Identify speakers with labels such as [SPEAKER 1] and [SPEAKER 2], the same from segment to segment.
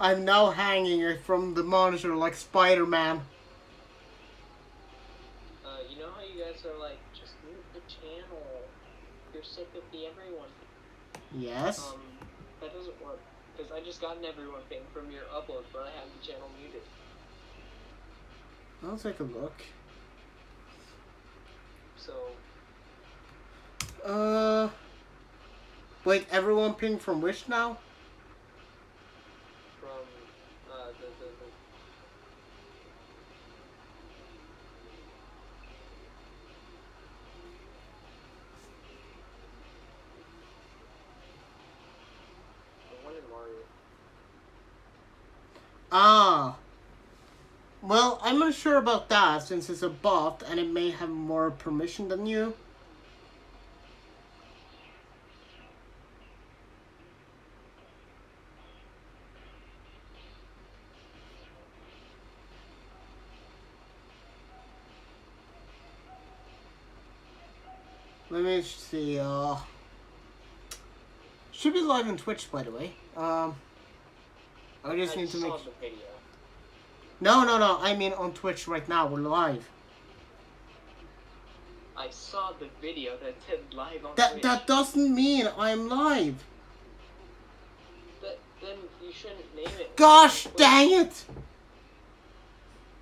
[SPEAKER 1] I'm now hanging it from the monitor like Spider-Man.
[SPEAKER 2] You know how you guys are like, just mute the channel. You're sick of the everyone.
[SPEAKER 1] Yes?
[SPEAKER 2] That doesn't work. Because I just got an everyone thing from your upload, but I have the channel muted.
[SPEAKER 1] I'll take a look.
[SPEAKER 2] So...
[SPEAKER 1] Wait, everyone ping from which now?
[SPEAKER 2] From, the one in Mario.
[SPEAKER 1] Ah. Well, I'm not sure about that since it's a bot and it may have more permission than you. Let me see, should be live on Twitch, by the way. I just need to make...
[SPEAKER 2] the video.
[SPEAKER 1] No, I mean on Twitch right now, we're live.
[SPEAKER 2] I saw the video that said live on Twitch.
[SPEAKER 1] That doesn't mean I'm live.
[SPEAKER 2] Then you shouldn't name it.
[SPEAKER 1] Gosh dang it!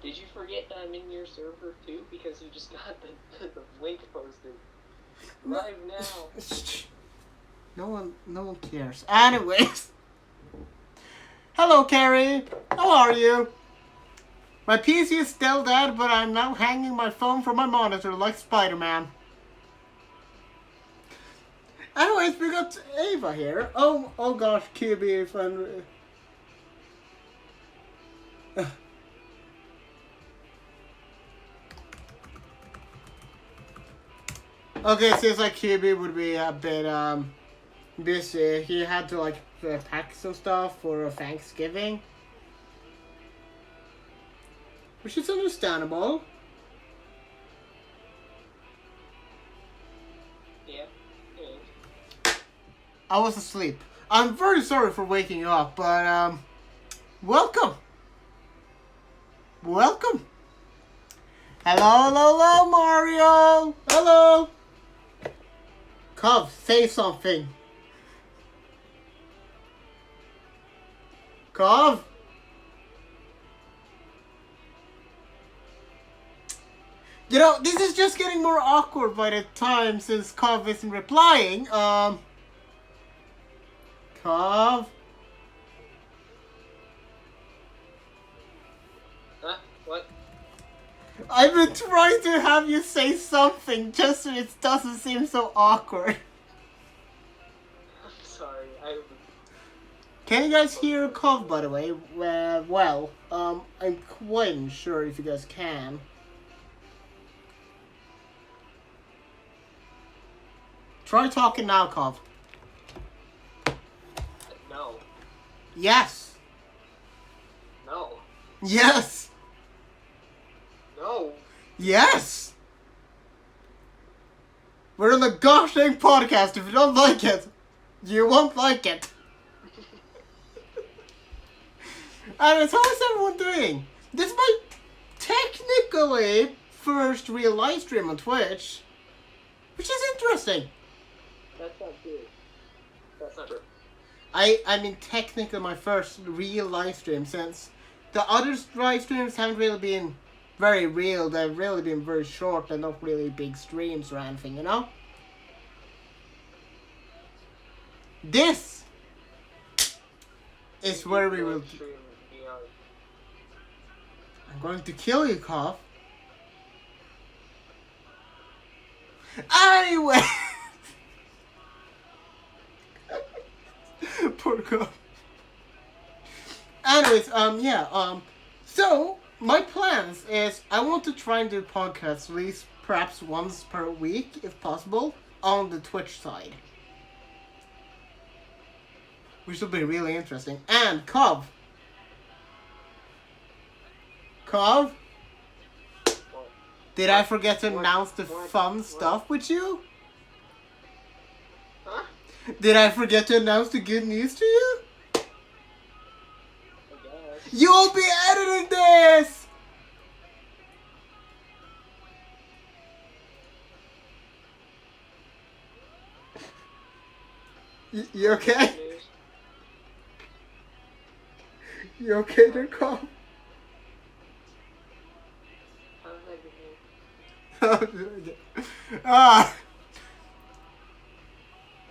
[SPEAKER 2] Did you forget that I'm in your server too? Because you just got the link posted. Live now.
[SPEAKER 1] No one cares. Anyways. Hello, Carrie. How are you? My PC is still dead, but I'm now hanging my phone from my monitor like Spider-Man. Anyways, we got Ava here. Oh gosh, QB, if I'm... Okay, seems like QB would be a bit busy. He had to like pack some stuff for Thanksgiving, which is understandable.
[SPEAKER 2] Yeah.
[SPEAKER 1] I was asleep. I'm very sorry for waking you up, but welcome. Hello, Mario. Hello. Cov, say something. Cov. You know, this is just getting more awkward by the time since Cov isn't replying. Cov.
[SPEAKER 2] Huh? What?
[SPEAKER 1] I've been trying to have you say something just so it doesn't seem so awkward.
[SPEAKER 2] I'm sorry.
[SPEAKER 1] Can you guys hear Cov, by the way? Well, I'm quite unsure if you guys can. Try talking now, Cov.
[SPEAKER 2] No.
[SPEAKER 1] Yes.
[SPEAKER 2] No.
[SPEAKER 1] Yes.
[SPEAKER 2] No.
[SPEAKER 1] Yes. We're on the gosh dang podcast. If you don't like it, you won't like it. And how is everyone doing? This is my technically first real live stream on Twitch, which is interesting.
[SPEAKER 2] That's not good. That's not true.
[SPEAKER 1] I mean technically my first real live stream, since the other live streams haven't really been very real. They've really been very short and not really big streams or anything, you know? This is where we will... I'm going to kill you, Cough. Anyway! Poor Cough. Anyways, so my plans is I want to try and do podcasts at least perhaps once per week, if possible, on the Twitch side. Which will be really interesting. And Cov. Did I forget to announce the fun stuff with you?
[SPEAKER 2] Huh?
[SPEAKER 1] Did I forget to announce the good news to you? You'll be editing this! You okay? You okay there, Carl?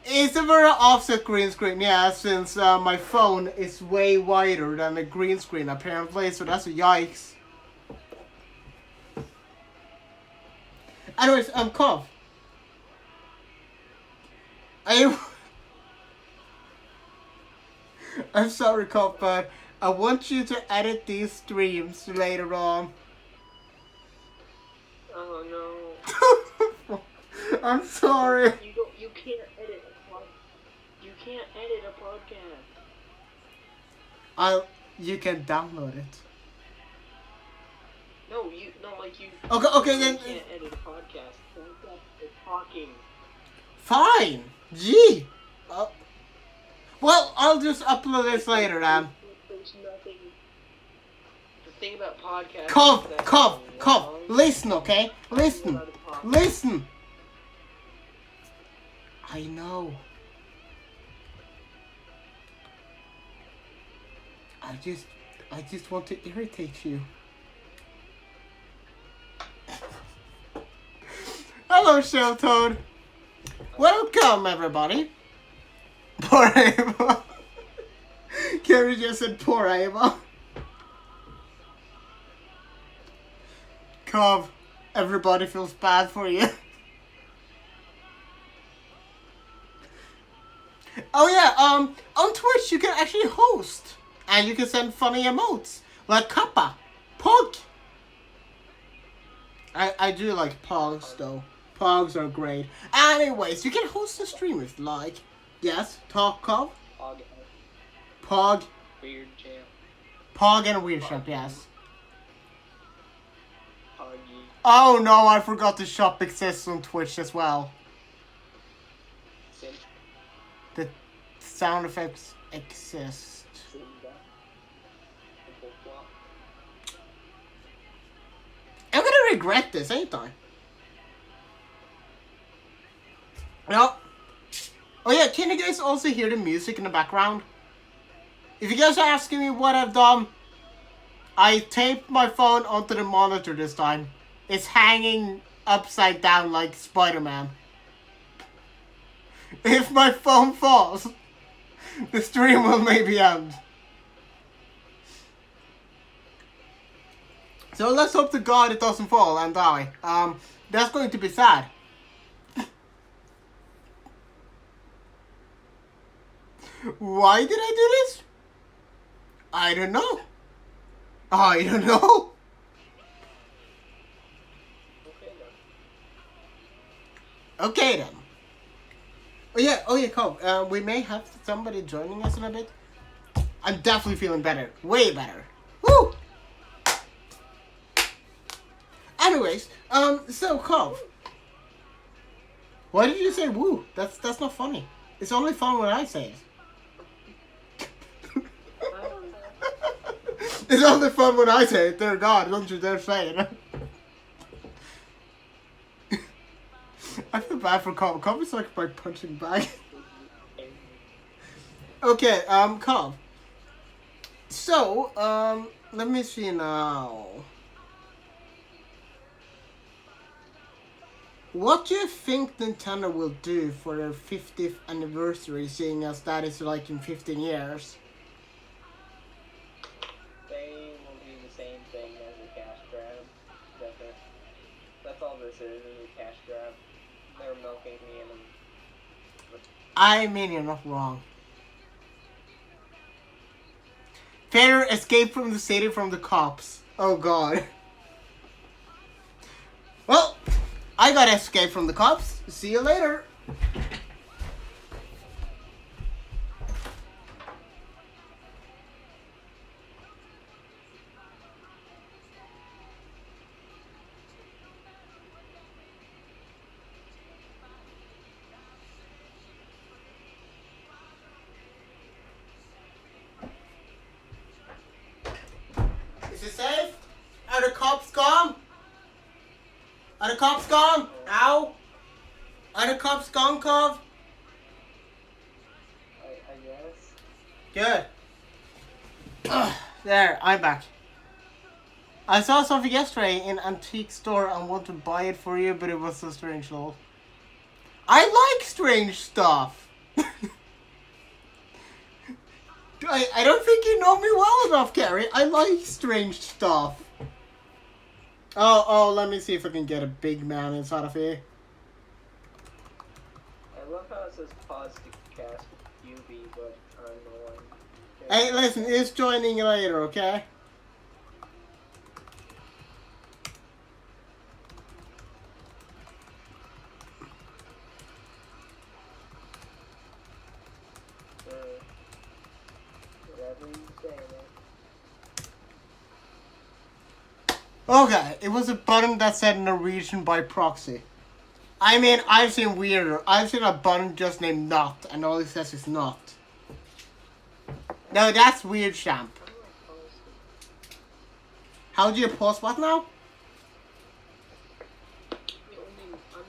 [SPEAKER 1] It's a very offset green screen, yeah, since my phone is way wider than the green screen apparently, so that's a yikes. Anyways, Cov. I'm sorry, Cov, but I want you to edit these streams later on.
[SPEAKER 2] Oh
[SPEAKER 1] no. I'm sorry.
[SPEAKER 2] You can't edit a podcast. You can't edit a podcast.
[SPEAKER 1] You can download it.
[SPEAKER 2] No, you.
[SPEAKER 1] Okay, then.
[SPEAKER 2] You can't edit a podcast. It's talking.
[SPEAKER 1] Fine. Gee. Well, I'll just upload this later, then.
[SPEAKER 2] There's nothing. The thing about podcasts.
[SPEAKER 1] Cov. Listen, okay? Listen. I know. I just want to irritate you. Hello, Shelltoad. Welcome, everybody. Poor Ava. Carrie just said poor Ava. Cov, everybody feels bad for you. Oh yeah, on Twitch you can actually host. And you can send funny emotes. Like Kappa. Pog. I do like Pogs though. Pogs are great. Anyways, you can host a stream if you like. Yes, talk Cov. Pog.
[SPEAKER 2] Weird champ.
[SPEAKER 1] Pog and Weird Champ, yes.
[SPEAKER 2] Poggy.
[SPEAKER 1] Oh no, I forgot the shop exists on Twitch as well. The sound effects exist. I'm gonna regret this, ain't I? No. Oh yeah, can you guys also hear the music in the background? If you guys are asking me what I've done, I taped my phone onto the monitor this time. It's hanging upside down like Spider-Man. If my phone falls, the stream will maybe end. So let's hope to God it doesn't fall and die. That's going to be sad. Why did I do this? I don't know. I don't know. Okay then. Oh yeah, Cole. We may have somebody joining us in a bit. I'm definitely feeling better. Way better. Woo! Anyways, so Cole. Why did you say woo? That's not funny. It's only fun when I say it. It's only fun when I say it. Dear God, don't you dare say it. I feel bad for Cobb. Cobb is like my punching bag. Okay, Cobb. So, let me see now. What do you think Nintendo will do for their 50th anniversary, seeing as that is like in 15 years?
[SPEAKER 2] They will do the same thing as a cash grab. That's all this is a cash grab. They're milking me in them.
[SPEAKER 1] I mean, you're not wrong. Fair escape from the city from the cops. Oh God. Well, I gotta escape from the cops. See you later. cops gone? Are the cops gone? Ow! Are the cops gone, Cov?
[SPEAKER 2] I guess.
[SPEAKER 1] Good. There, I'm back. I saw something yesterday in antique store and want to buy it for you, but it was so strange, lol. I like strange stuff. I don't think you know me well enough, Gary. I like strange stuff. Oh, let me see if I can get a big man inside of here.
[SPEAKER 2] I love how it says pause to cast QB, but I'm the one.
[SPEAKER 1] Hey, listen, it's joining later, okay?
[SPEAKER 2] Whatever you say, man.
[SPEAKER 1] Okay, it was a button that said Norwegian by proxy. I mean, I've seen weirder. I've seen a button just named not, and all it says is not. No, that's weird, Champ. How do you post what now?
[SPEAKER 2] I'm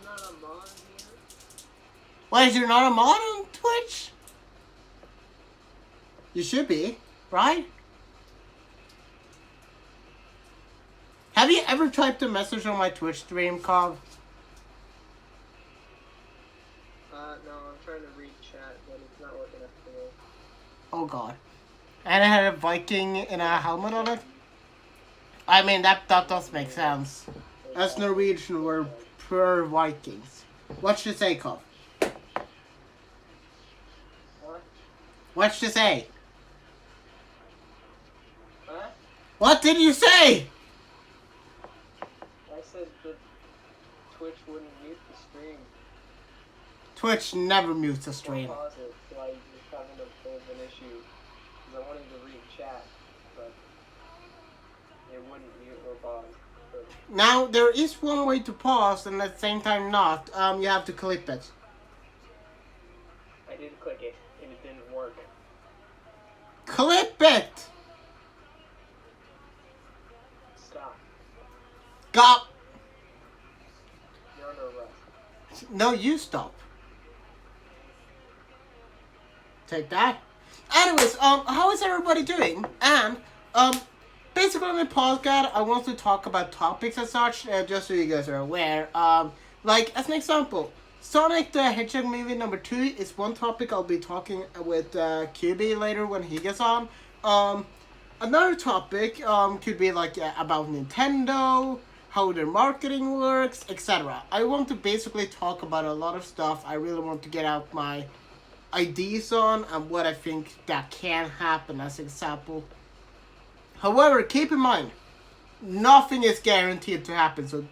[SPEAKER 2] not a mod here.
[SPEAKER 1] Wait, you're not a mod on Twitch? You should be, right? Have you ever typed a message on my Twitch stream, Cog?
[SPEAKER 2] No, I'm trying to read chat, but it's not working up for me.
[SPEAKER 1] Oh god. And it had a Viking in a helmet on it? I mean, that does make sense. As Norwegian, we're pure Vikings. What should you say, Cog?
[SPEAKER 2] What?
[SPEAKER 1] What should you say?
[SPEAKER 2] Huh?
[SPEAKER 1] What did you say?
[SPEAKER 2] I said that Twitch wouldn't mute the stream.
[SPEAKER 1] Twitch never mutes a stream.
[SPEAKER 2] Pause it, so I was having a bit of an issue. Because I wanted to read chat, but it wouldn't mute or pause. But
[SPEAKER 1] Now, there is one way to pause and at the same time not. You have to clip it.
[SPEAKER 2] I did click it, and it didn't work.
[SPEAKER 1] Clip it!
[SPEAKER 2] Stop.
[SPEAKER 1] Got.
[SPEAKER 2] You're under arrest.
[SPEAKER 1] No, you stop. Take that. Anyways, how is everybody doing? And, basically on the podcast, I want to talk about topics and such, just so you guys are aware. Like, as an example, Sonic the Hedgehog movie number 2 is one topic I'll be talking with QB later when he gets on. Another topic could be like about Nintendo, how their marketing works, etc. I want to basically talk about a lot of stuff. I really want to get out my ideas on and what I think that can happen as an example. However, keep in mind, nothing is guaranteed to happen. So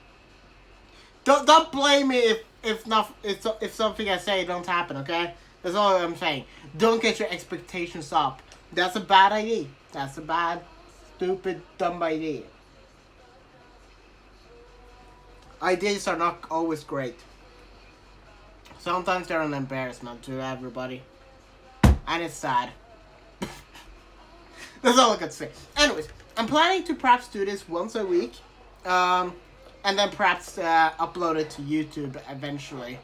[SPEAKER 1] don't blame me if something I say don't happen. Okay, that's all I'm saying. Don't get your expectations up. That's a bad idea. That's a bad, stupid, dumb idea. Ideas are not always great. Sometimes they're an embarrassment to everybody. And it's sad. That's all I can say. Anyways, I'm planning to perhaps do this once a week. And then perhaps upload it to YouTube eventually.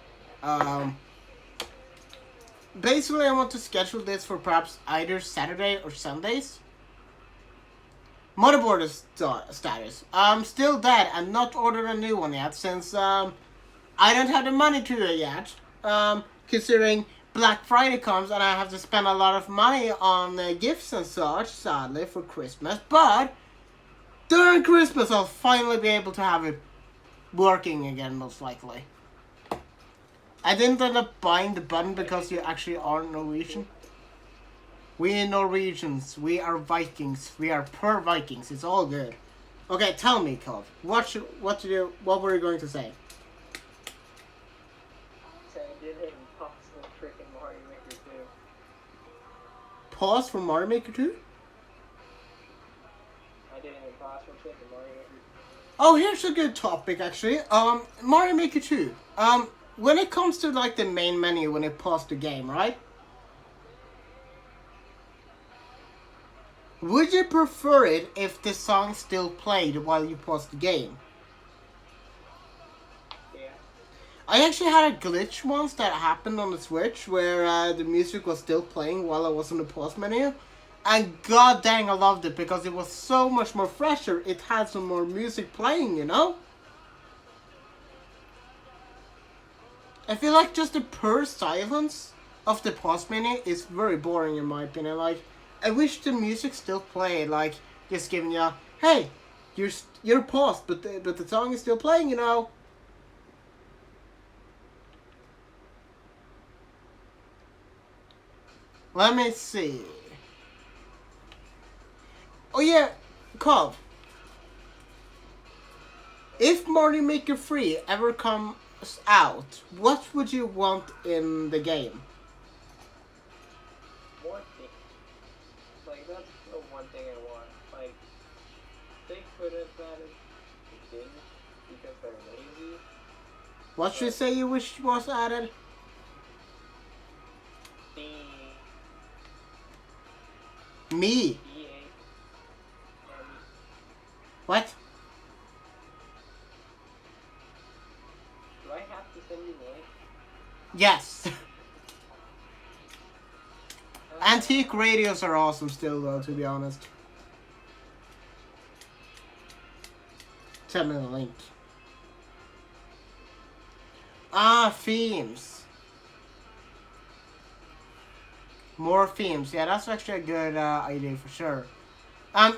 [SPEAKER 1] Basically, I want to schedule this for perhaps either Saturday or Sundays. Motherboard status. I'm still dead and not ordered a new one yet since I don't have the money to do it yet. Considering Black Friday comes and I have to spend a lot of money on gifts and such, sadly, for Christmas. But during Christmas, I'll finally be able to have it working again, most likely. I didn't end up buying the button because you actually are Norwegian. We Norwegians, we are Vikings, we are pure Vikings. It's all good. Okay, tell me, Cov. What were you going to say?
[SPEAKER 2] So I did an impossible trick in Mario Maker 2.
[SPEAKER 1] Pause for Mario Maker 2?
[SPEAKER 2] I did an impossible trick in Mario Maker 2.
[SPEAKER 1] Oh, here's a good topic actually. Mario Maker 2. When it comes to like the main menu when it paused the game, right? Would you prefer it if the song still played while you paused the game?
[SPEAKER 2] Yeah.
[SPEAKER 1] I actually had a glitch once that happened on the Switch where the music was still playing while I was in the pause menu. And god dang, I loved it because it was so much more fresher. It had some more music playing, you know? I feel like just the pure silence of the pause menu is very boring in my opinion. Like, I wish the music still played, like, just giving you, hey, you're paused, but the song is still playing, you know? Let me see. Oh yeah, Cov. If Mario Maker 3 ever comes out, what would you want in the game?
[SPEAKER 2] More things. Like, that's the one thing I want. Like, they could have added the didn't because they're lazy.
[SPEAKER 1] What should you say you wish was added? Me. What?
[SPEAKER 2] Do I have to send you the link?
[SPEAKER 1] Yes. Antique radios are awesome still though, to be honest. Send me the link. Ah, themes. More themes. Yeah, that's actually a good idea for sure.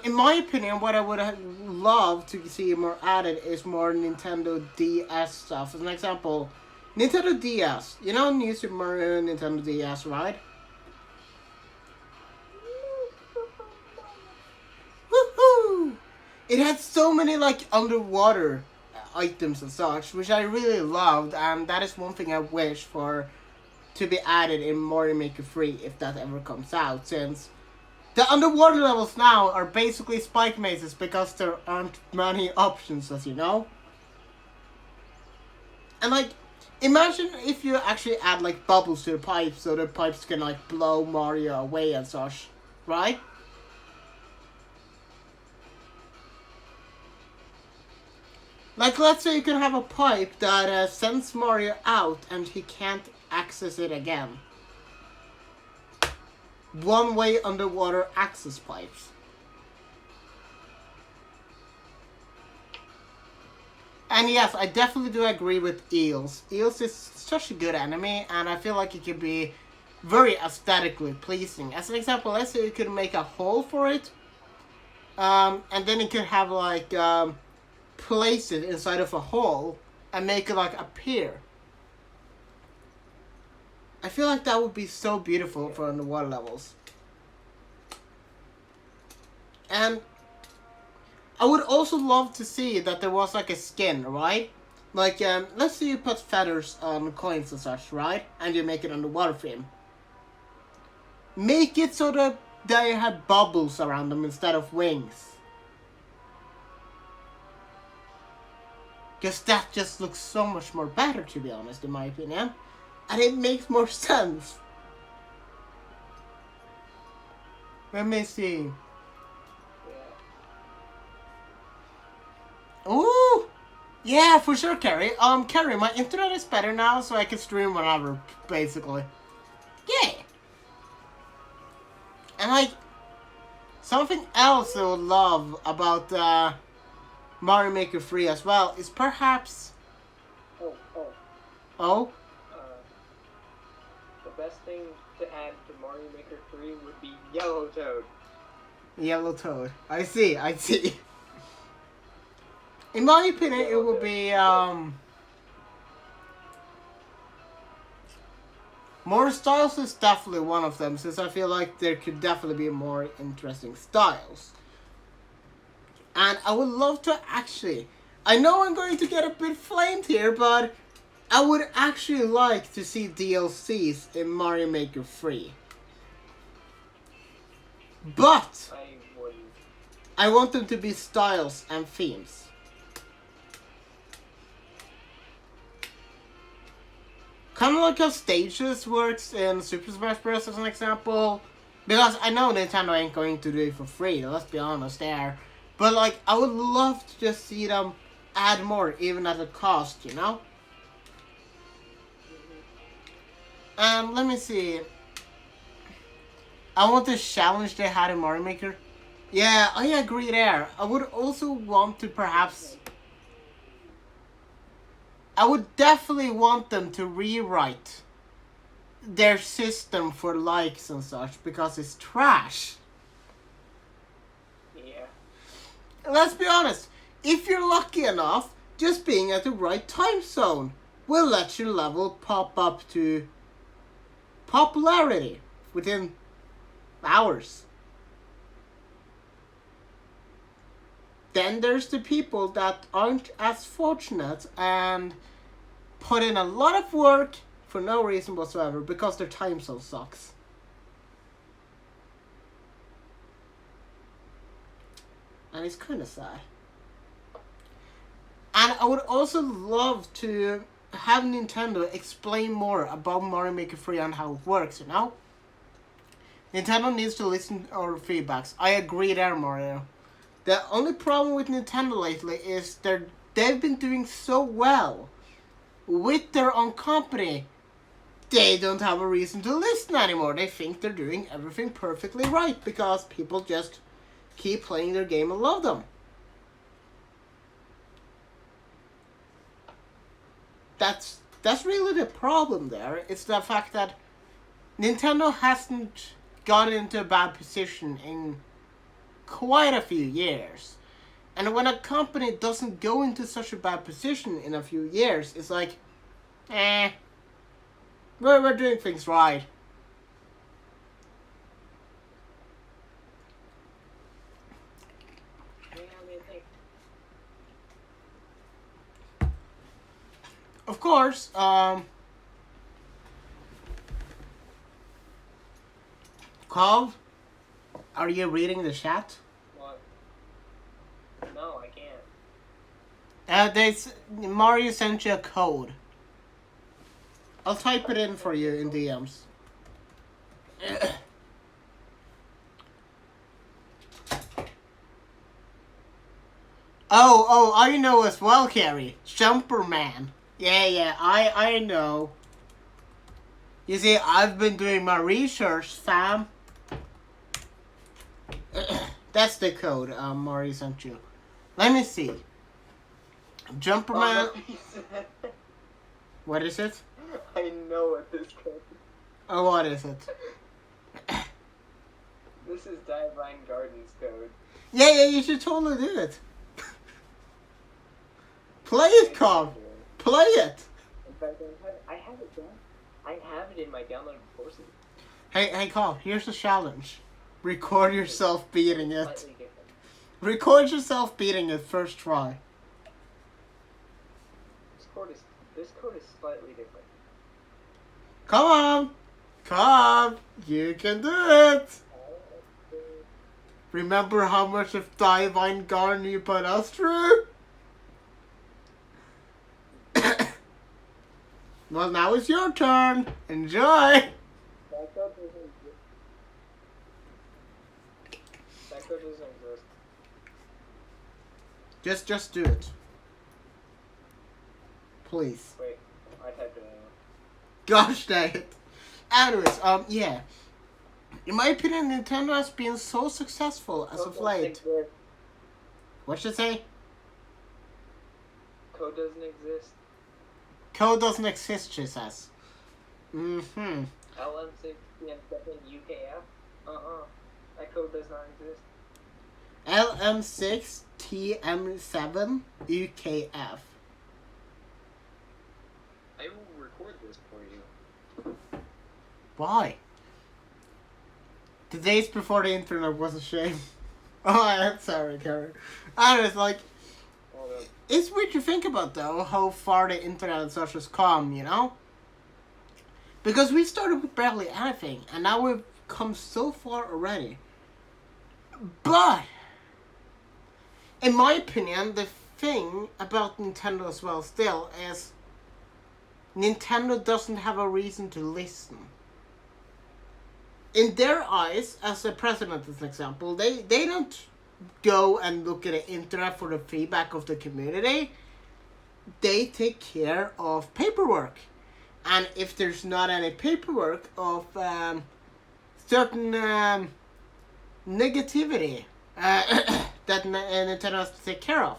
[SPEAKER 1] In my opinion, what I would love to see more added is more Nintendo DS stuff. As an example, Nintendo DS. You know New Super Mario Nintendo DS, right? Woohoo! It had so many like underwater items and such, which I really loved, and that is one thing I wish for to be added in Mario Maker 3 if that ever comes out, since the underwater levels now are basically spike mazes because there aren't many options, as you know. And like, imagine if you actually add like bubbles to the pipes so the pipes can like blow Mario away and such, right? Like, let's say you can have a pipe that sends Mario out and he can't access it again. One-way underwater access pipes. And yes, I definitely do agree with Eels. Eels is such a good enemy, and I feel like it could be very aesthetically pleasing. As an example, let's say you could make a hole for it, and then you could have like place it inside of a hole and make it like appear. I feel like that would be so beautiful for underwater levels. And I would also love to see that there was like a skin, right? Like, let's say you put feathers on coins and such, right? And you make it underwater theme. Make it so that they have bubbles around them instead of wings. Because that just looks so much more better, to be honest, in my opinion. And it makes more sense. Let me see.
[SPEAKER 2] Yeah.
[SPEAKER 1] Ooh! Yeah, for sure, Carrie. Carrie, my internet is better now, so I can stream whenever, basically. Yeah! And, like, something else I would love about Mario Maker 3 as well is perhaps... Oh?
[SPEAKER 2] The best thing to add to Mario Maker 3 would be Yellow Toad.
[SPEAKER 1] Yellow Toad. I see. In my opinion, it would be, more styles is definitely one of them, since I feel like there could definitely be more interesting styles. And I would love to actually... I know I'm going to get a bit flamed here, but I would actually like to see DLCs in Mario Maker 3. But I want them to be styles and themes. Kind of like how stages works in Super Smash Bros. As an example. Because I know Nintendo ain't going to do it for free, let's be honest there. But, like, I would love to just see them add more, even at a cost, you know? And let me see. I want the challenge they had in Mario Maker. Yeah, I agree there. I would also want to perhaps... I would definitely want them to rewrite their system for likes and such, because it's trash.
[SPEAKER 2] Yeah.
[SPEAKER 1] Let's be honest. If you're lucky enough, just being at the right time zone will let your level pop up to popularity within hours. Then there's the people that aren't as fortunate and put in a lot of work for no reason whatsoever because their time zone sucks. And it's kind of sad. And I would also love to have Nintendo explain more about Mario Maker 3 and how it works, you know? Nintendo needs to listen to our feedbacks. I agree there, Mario. The only problem with Nintendo lately is they've been doing so well with their own company. They don't have a reason to listen anymore. They think they're doing everything perfectly right because people just keep playing their game and love them. That's really the problem there. It's the fact that Nintendo hasn't gotten into a bad position in quite a few years. And when a company doesn't go into such a bad position in a few years, it's like, we're doing things right. Of course, Carl, are you reading the chat?
[SPEAKER 2] What? No, I can't.
[SPEAKER 1] Mario sent you a code. I'll type it in for you in DMs. Oh, I know as well, Carrie. Jumper Man. Yeah, I know. You see, I've been doing my research, fam. That's the code Mario sent you. Let me see. Jumper Man.
[SPEAKER 2] No.
[SPEAKER 1] What is it?
[SPEAKER 2] I know what this code is.
[SPEAKER 1] Oh, what is it?
[SPEAKER 2] This is Divine Gardens code.
[SPEAKER 1] Yeah, you should totally do it. Play it, Carl. Play it.
[SPEAKER 2] In fact, I have it done. I have it in my downloaded courses.
[SPEAKER 1] Hey, Carl, here's the challenge. Record yourself beating it.
[SPEAKER 2] Slightly different.
[SPEAKER 1] Record yourself beating it first try.
[SPEAKER 2] This code is slightly different.
[SPEAKER 1] Come on, you can do it. Remember how much of Divine Garden you put us through? Well, now it's your turn. Enjoy.
[SPEAKER 2] That code doesn't exist. That code doesn't exist.
[SPEAKER 1] Just do it. Please.
[SPEAKER 2] Wait, I typed it in.
[SPEAKER 1] Gosh dang it. Anyways, yeah. In my opinion, Nintendo has been so successful as of late. What should I say?
[SPEAKER 2] Code doesn't exist.
[SPEAKER 1] Code doesn't exist, she says.
[SPEAKER 2] LM6 TM7 UKF? That code does not exist.
[SPEAKER 1] LM6 TM7 UKF.
[SPEAKER 2] I will record this for you.
[SPEAKER 1] Why? The days before the internet was a shame. Oh, I'm sorry, Karen. And it's like, it's weird to think about, though, how far the internet and such has come, you know? Because we started with barely anything, and now we've come so far already. But, in my opinion, the thing about Nintendo as well still is Nintendo doesn't have a reason to listen. in their eyes, as a president, as an example, they don't go and look at the internet for the feedback of the community. They take care of paperwork. And if there's not any paperwork of certain negativity that Nintendo has to take care of,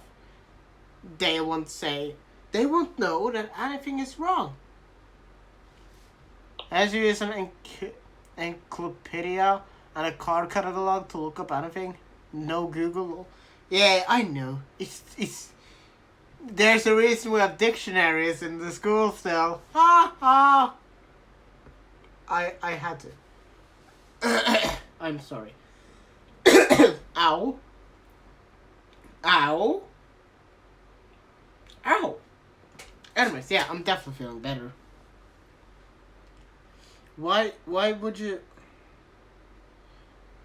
[SPEAKER 1] they won't know that anything is wrong. As you use an encyclopedia and a card catalog to look up anything, no Google. Yeah, I know. It's. There's a reason we have dictionaries in the school still. Ha ha. I had to. I'm sorry. Ow. Ow. Ow. Anyways, yeah, I'm definitely feeling better. Why would you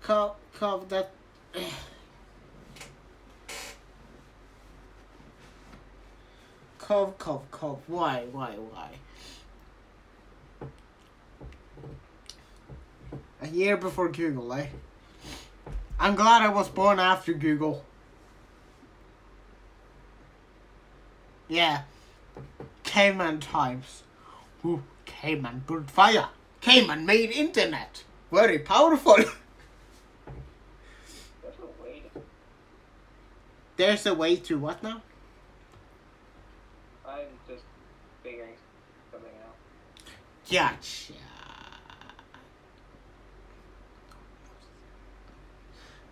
[SPEAKER 1] cough that? Cough. Why? A year before Google, eh? I'm glad I was born after Google. Yeah. Caveman times. Ooh, caveman built fire. Caveman made internet. Very powerful.
[SPEAKER 2] There's a way to...
[SPEAKER 1] There's a way to what now?
[SPEAKER 2] I'm just figuring something out.
[SPEAKER 1] Gotcha.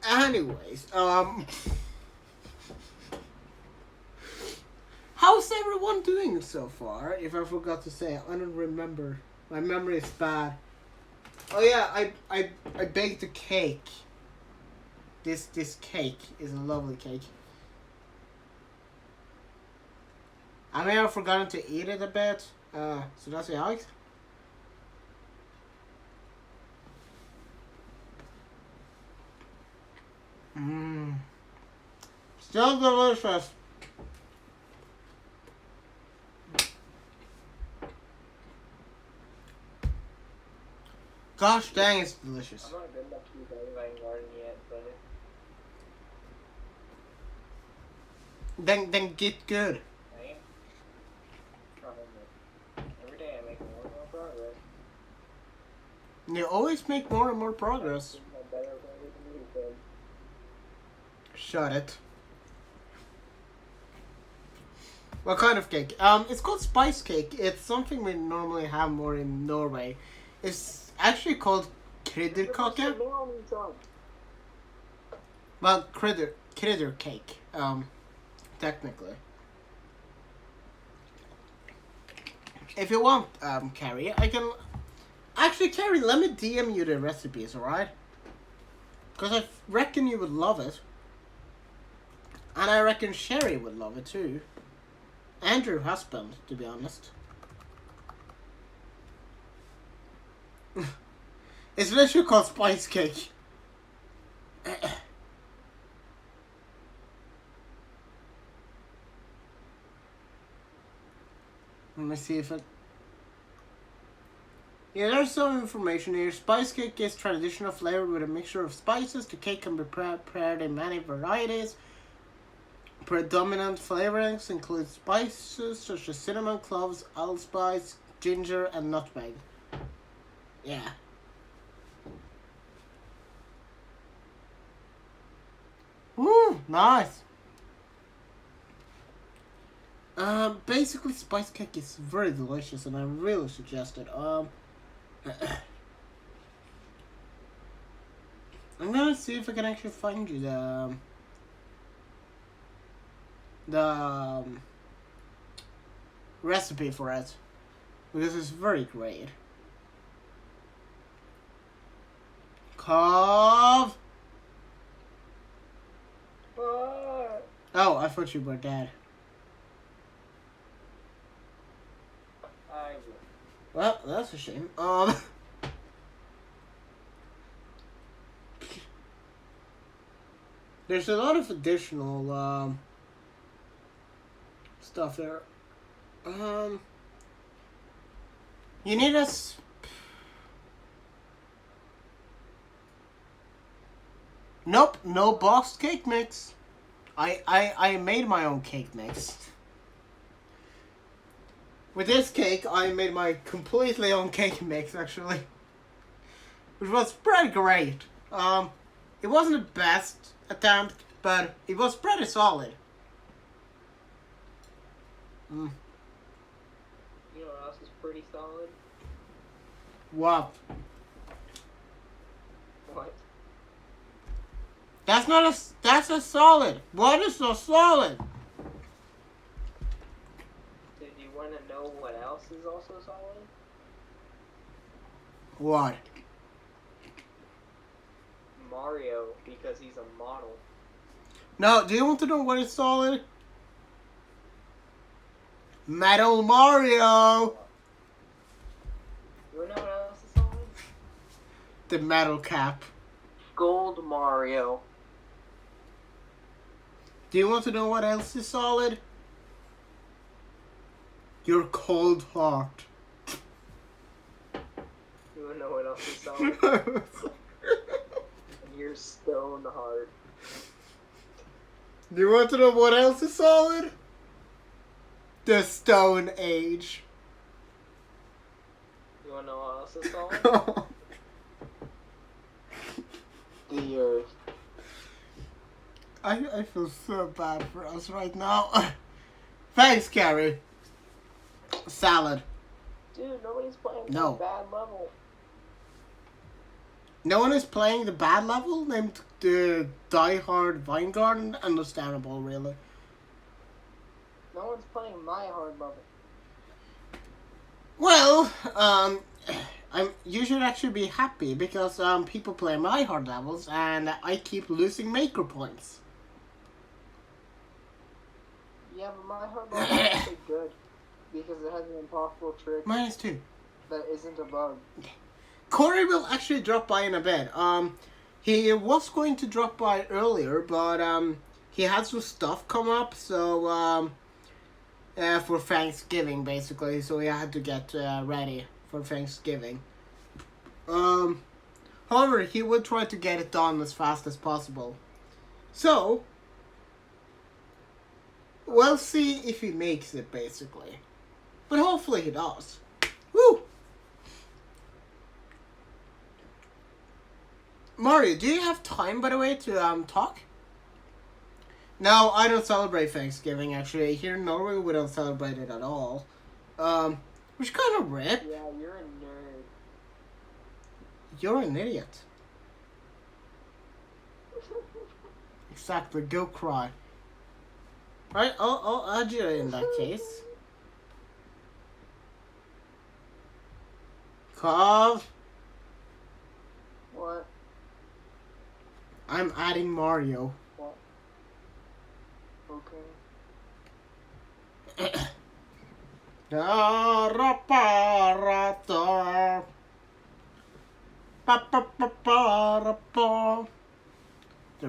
[SPEAKER 1] Anyways, how's everyone doing so far? If I forgot to say, I don't remember. My memory is bad. Oh yeah, I baked a cake. This cake is a lovely cake. I may have forgotten to eat it a bit. So that's it, Alex. Still delicious. Gosh dang, it's delicious.
[SPEAKER 2] I'm not good enough to use everything garden yet, but
[SPEAKER 1] Then get good.
[SPEAKER 2] I am trying. Every day I make more and more progress.
[SPEAKER 1] You always make more and more progress.
[SPEAKER 2] I'm better than you said.
[SPEAKER 1] Shut it. What kind of cake? It's called spice cake. It's something we normally have more in Norway. It's actually called krydderkake. Well, critter cake. Technically. If you want, Carrie, I can... Actually, Carrie, let me DM you the recipes, alright? Because I reckon you would love it. And I reckon Sherry would love it too. And your husband, to be honest. It's literally called spice cake. Let me see if it... Yeah, there's some information here. Spice cake is traditional flavored with a mixture of spices. The cake can be prepared in many varieties. Predominant flavorings include spices such as cinnamon, cloves, allspice, ginger, and nutmeg. Yeah. Woo, nice. Basically, spice cake is very delicious, and I really suggest it. I'm gonna see if I can actually find you the recipe for it, because it's very great. Cough.
[SPEAKER 2] What?
[SPEAKER 1] Oh, I thought you were dead.
[SPEAKER 2] I
[SPEAKER 1] Well, that's a shame. There's a lot of additional stuff there. You need Nope, no boxed cake mix. I made my own cake mix. With this cake, I made my completely own cake mix, actually. Which was pretty great. It wasn't the best attempt, but it was pretty solid.
[SPEAKER 2] You know what else is pretty solid?
[SPEAKER 1] What?
[SPEAKER 2] What?
[SPEAKER 1] That's a solid. What is so solid?
[SPEAKER 2] Did you want to know what else is also solid?
[SPEAKER 1] What?
[SPEAKER 2] Mario, because he's a model.
[SPEAKER 1] No, do you want to know what is solid? Metal Mario!
[SPEAKER 2] You wanna know what else is solid?
[SPEAKER 1] The metal cap.
[SPEAKER 2] Gold Mario.
[SPEAKER 1] Do you want to know what else is solid? Your cold heart.
[SPEAKER 2] You wanna know what else is solid? Your stone heart.
[SPEAKER 1] Do you want to know what else is solid? The Stone Age.
[SPEAKER 2] You wanna know what else is solid? The Earth.
[SPEAKER 1] I feel so bad for us right now. Thanks, Carrie. Salad.
[SPEAKER 2] Dude, nobody's playing
[SPEAKER 1] No.
[SPEAKER 2] the bad level.
[SPEAKER 1] No one is playing the bad level named the Die Hard Vine Garden. Understandable, really.
[SPEAKER 2] No one's playing my hard level.
[SPEAKER 1] Well, you should actually be happy because people play my hard levels and I keep losing maker points.
[SPEAKER 2] Yeah, but my hard level is actually good because it has an impossible trick
[SPEAKER 1] Mine is too.
[SPEAKER 2] that isn't a bug.
[SPEAKER 1] Corey will actually drop by in a bit. He was going to drop by earlier, but he had some stuff come up, so for Thanksgiving basically, so he had to get ready for Thanksgiving. However, he would try to get it done as fast as possible. So we'll see if he makes it basically, but hopefully he does. Woo! Mario, do you have time, by the way, to talk? No, I don't celebrate Thanksgiving, actually. Here in Norway, we don't celebrate it at all. Which kind of rip.
[SPEAKER 2] Yeah, you're a nerd.
[SPEAKER 1] You're an idiot. Exactly, go cry. Right, I'll add you in that case. Cov.
[SPEAKER 2] What?
[SPEAKER 1] I'm adding Mario.
[SPEAKER 2] What? Okay.
[SPEAKER 1] There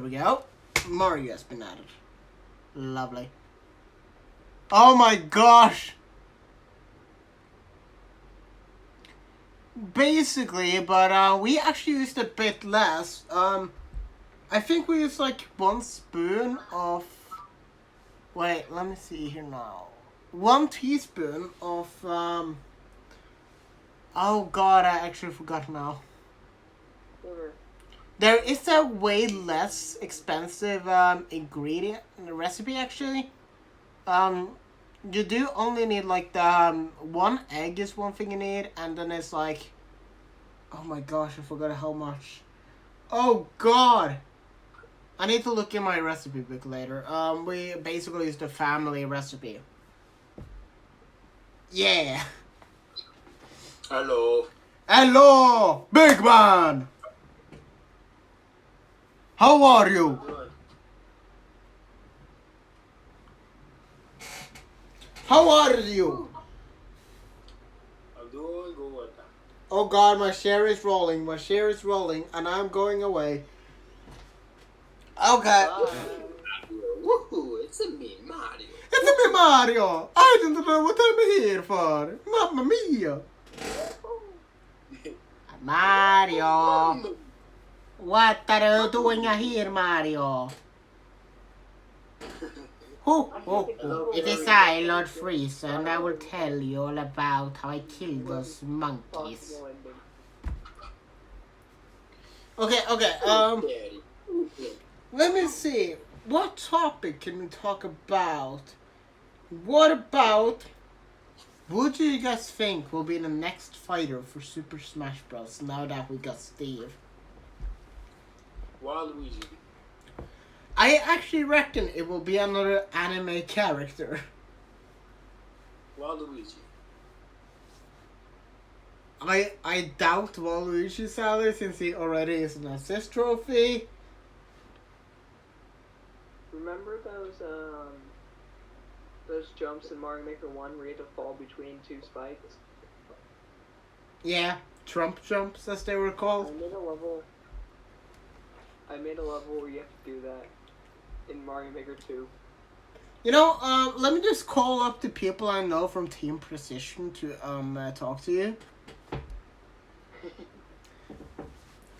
[SPEAKER 1] we go. Mario has been added. Lovely. Oh my gosh! Basically, but we actually used a bit less. I think we used like 1 spoon of... Wait, let me see here now. 1 teaspoon of... Oh god, I actually forgot now.
[SPEAKER 2] Sugar.
[SPEAKER 1] There is a way less expensive ingredient in the recipe actually. You do only need like the 1 egg is one thing you need, and then it's like... Oh my gosh, I forgot how much. Oh god! I need to look in my recipe book later. We basically use the family recipe. Yeah.
[SPEAKER 3] Hello.
[SPEAKER 1] Hello, big man. How are you?
[SPEAKER 3] Good.
[SPEAKER 1] How are you?
[SPEAKER 3] I'm doing good.
[SPEAKER 1] Oh god, my share is rolling. My share is rolling, and I'm going away. Okay.
[SPEAKER 3] Woohoo! It's a me, Mario.
[SPEAKER 1] It's me, Mario. I don't know what I'm here for. Mamma mia. Mario. What are you doing here, Mario? It is I, Lord Frieza, and I will tell you all about how I killed those monkeys.
[SPEAKER 2] Possible ending.
[SPEAKER 1] Okay,
[SPEAKER 3] Daddy.
[SPEAKER 1] let me see. What topic can we talk about? What about... What do you guys think will be the next fighter for Super Smash Bros. Now that we got Steve?
[SPEAKER 3] Waluigi.
[SPEAKER 1] I actually reckon it will be another anime character.
[SPEAKER 3] Waluigi.
[SPEAKER 1] I doubt Waluigi's salary since he already is an assist trophy.
[SPEAKER 2] Remember those jumps in Mario Maker 1 where you had to fall between two spikes?
[SPEAKER 1] Yeah, Trump jumps as they were
[SPEAKER 2] I
[SPEAKER 1] called.
[SPEAKER 2] made a level where you have to do that in Mario Maker 2.
[SPEAKER 1] You know, let me just call up the people I know from Team Precision to talk to you.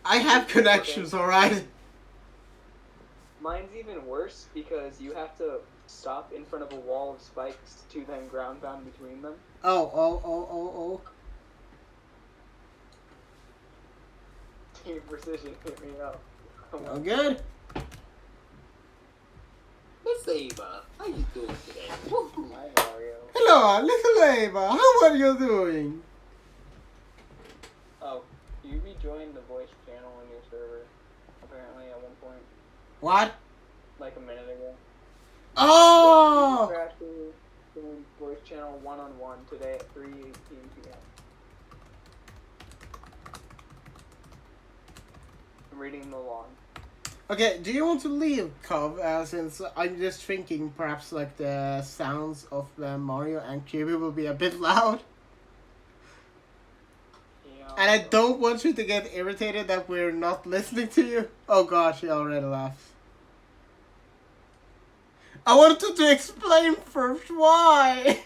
[SPEAKER 1] I have connections, alright?
[SPEAKER 2] Mine's even worse because you have to stop in front of a wall of spikes to then ground pound between them.
[SPEAKER 1] Oh.
[SPEAKER 2] Team Precision hit me up.
[SPEAKER 1] Oh, good.
[SPEAKER 3] Miss Ava, how you doing today? Woohoo.
[SPEAKER 2] Hi, Mario.
[SPEAKER 1] Hello, little Ava. How are you doing?
[SPEAKER 2] Oh, you rejoined the voice channel on your server, apparently, at one point.
[SPEAKER 1] What?
[SPEAKER 2] Like a minute ago.
[SPEAKER 1] Oh!
[SPEAKER 2] KyubiCrasher doing voice channel 1-on-1 today at 3:18 p.m. I'm reading the log.
[SPEAKER 1] Okay, do you want to leave, Cov? Since I'm just thinking perhaps like the sounds of Mario and Kirby will be a bit loud.
[SPEAKER 2] Yeah,
[SPEAKER 1] And I don't want you to get irritated that we're not listening to you. Oh gosh, he already laughed. I wanted to explain first why.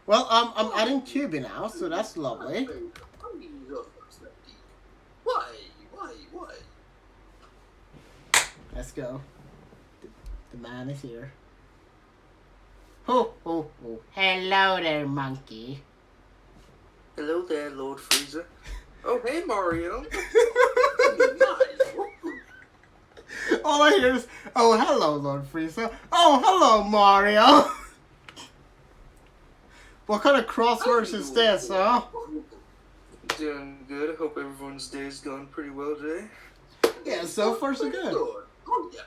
[SPEAKER 1] Well, I'm adding Kirby now, so that's lovely.
[SPEAKER 3] Why?
[SPEAKER 1] Let's go. The man is here. Ho. Hello there, monkey.
[SPEAKER 3] Hello there, Lord Frieza. Oh, hey, Mario.
[SPEAKER 1] All I hear is, oh, hello, Lord Frieza. Oh, hello, Mario. What kind of crosswords is this, huh?
[SPEAKER 3] Doing good. I hope everyone's day is going pretty well today.
[SPEAKER 1] Yeah, so far so good.
[SPEAKER 3] Oh, yeah.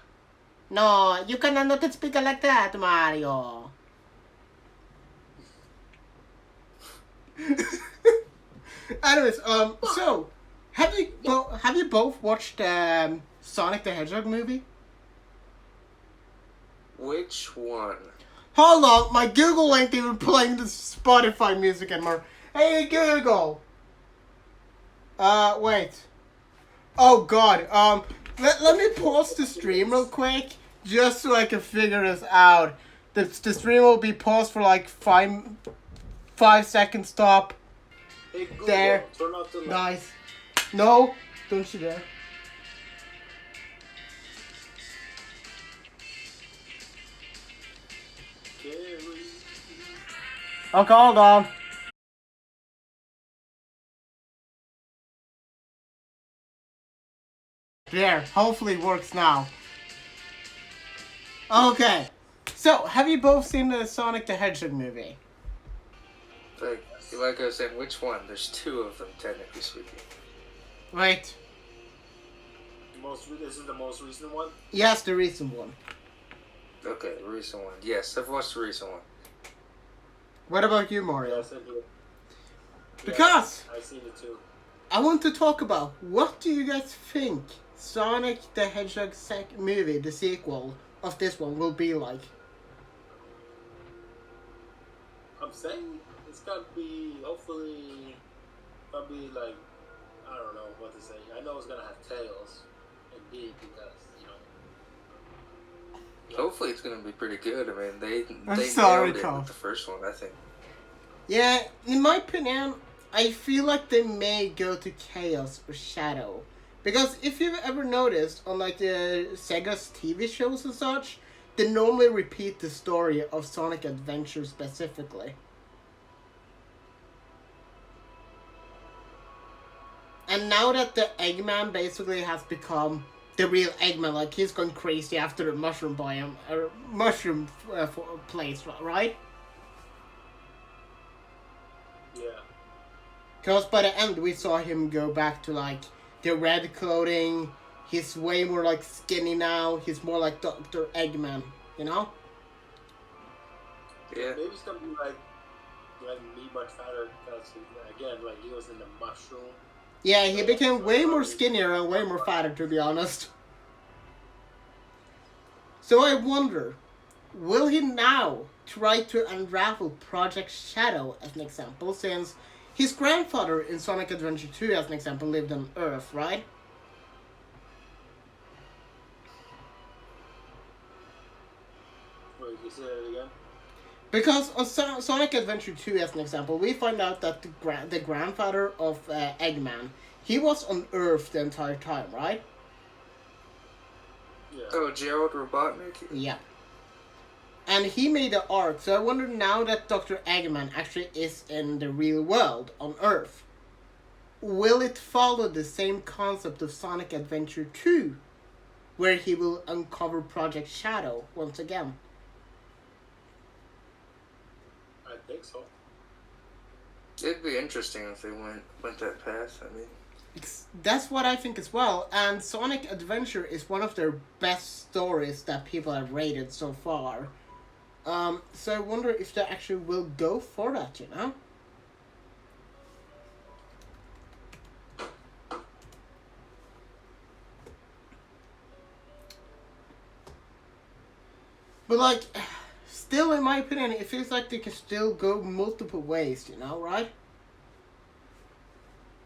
[SPEAKER 1] No, you cannot speak like that, Mario. Anyways, so have you both watched Sonic the Hedgehog movie?
[SPEAKER 3] Which one?
[SPEAKER 1] Hold on, my Google ain't even playing the Spotify music anymore. Hey Google. Wait. Oh God. Let me pause the stream real quick, just so I can figure this out. The stream will be paused for like 5 seconds. Stop.
[SPEAKER 3] Hey, Google,
[SPEAKER 1] There.
[SPEAKER 3] turn off the light.
[SPEAKER 1] Nice. No, don't you dare. Okay, hold on. There, hopefully it works now. Okay, so have you both seen the Sonic the Hedgehog movie?
[SPEAKER 3] Like I said, which one? There's two of them, technically speaking.
[SPEAKER 1] Right.
[SPEAKER 4] This is the most recent one?
[SPEAKER 1] Yes, the recent one.
[SPEAKER 3] Okay, the recent one. Yes, I've watched the recent one.
[SPEAKER 1] What about you, Mario?
[SPEAKER 4] Yes, I do.
[SPEAKER 1] Because
[SPEAKER 4] I've seen it too.
[SPEAKER 1] I want to talk about, what do you guys think Sonic the Hedgehog movie, the sequel of this one, will be like?
[SPEAKER 4] I'm saying it's gotta be, hopefully, probably like, I don't know what to say. I know it's gonna have Tails, indeed, because,
[SPEAKER 3] Hopefully it's gonna be pretty good. I mean, they
[SPEAKER 1] sorry,
[SPEAKER 3] nailed it
[SPEAKER 1] Carl.
[SPEAKER 3] with the first one, I think.
[SPEAKER 1] Yeah, in my opinion, I feel like they may go to Chaos or Shadow. Because if you've ever noticed on like the Sega's TV shows and such, they normally repeat the story of Sonic Adventure specifically. And now that the Eggman basically has become the real Eggman, like he's gone crazy after the mushroom biome or mushroom place, right?
[SPEAKER 4] Yeah.
[SPEAKER 1] Because by the end we saw him go back to like the red clothing. He's way more like skinny now. He's more like Dr. Eggman, you know?
[SPEAKER 3] Yeah.
[SPEAKER 4] Maybe it's gonna be like me much fatter because again, like he was in the mushroom.
[SPEAKER 1] Yeah, he became way more skinnier and way more fatter, to be honest. So I wonder, will he now try to unravel Project Shadow as an example, since his grandfather in Sonic Adventure 2, as an example, lived on Earth, right?
[SPEAKER 4] Wait, you say that again?
[SPEAKER 1] Because on Sonic Adventure 2, as an example, we find out that the grandfather of Eggman, he was on Earth the entire time, right?
[SPEAKER 4] Yeah.
[SPEAKER 3] Oh, Gerald Robotnik?
[SPEAKER 1] Yeah. And he made the arc, so I wonder now that Dr. Eggman actually is in the real world, on Earth, will it follow the same concept of Sonic Adventure 2, where he will uncover Project Shadow once again?
[SPEAKER 4] I think so.
[SPEAKER 3] It'd be interesting if they went that path. I mean,
[SPEAKER 1] That's what I think as well. And Sonic Adventure is one of their best stories that people have rated so far. So I wonder if they actually will go for that, you know? But like, still in my opinion, it feels like they can still go multiple ways, you know, right?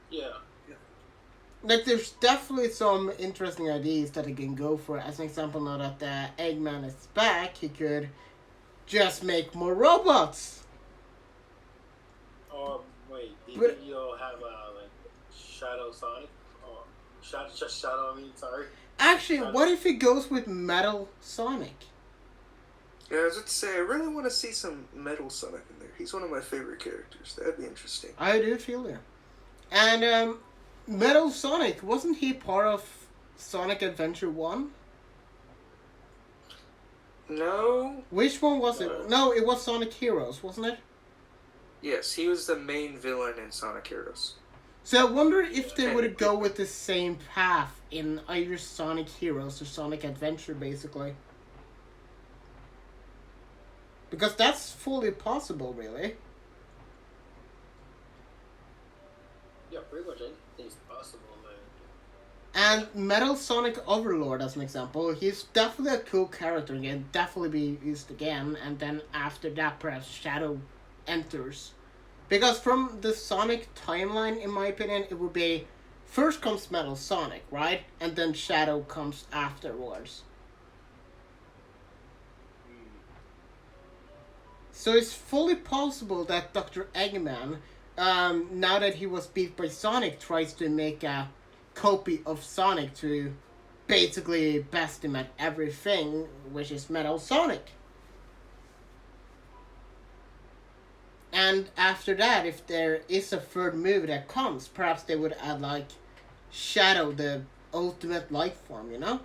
[SPEAKER 4] Yeah.
[SPEAKER 1] Like, there's definitely some interesting ideas that he can go for. As an example, now that the Eggman is back, he could just make more robots.
[SPEAKER 4] Wait,
[SPEAKER 1] But-
[SPEAKER 4] you'll have like Shadow Sonic? Or just Shadow, I mean, sorry.
[SPEAKER 1] Actually, what if he goes with Metal Sonic?
[SPEAKER 3] yeah, I was about to say, I really want to see some Metal Sonic in there. He's one of my favorite characters. That'd be interesting.
[SPEAKER 1] I do feel that. And, Metal Sonic, wasn't he part of Sonic Adventure 1?
[SPEAKER 3] No?
[SPEAKER 1] Which one was it? No, it was Sonic Heroes, wasn't it?
[SPEAKER 3] Yes, he was the main villain in Sonic Heroes.
[SPEAKER 1] So I wonder if they would go with the same path in either Sonic Heroes or Sonic Adventure, basically. Because that's fully possible, really.
[SPEAKER 4] Yeah, pretty much anything's possible, man.
[SPEAKER 1] And Metal Sonic Overlord, as an example, he's definitely a cool character and can definitely be used again. And then after that, perhaps Shadow enters. Because from the Sonic timeline, in my opinion, it would be first comes Metal Sonic, right? And then Shadow comes afterwards. So it's fully possible that Dr. Eggman, now that he was beat by Sonic, tries to make a copy of Sonic to basically best him at everything, which is Metal Sonic. And after that, if there is a third movie that comes, perhaps they would add like Shadow, the ultimate life form, you know?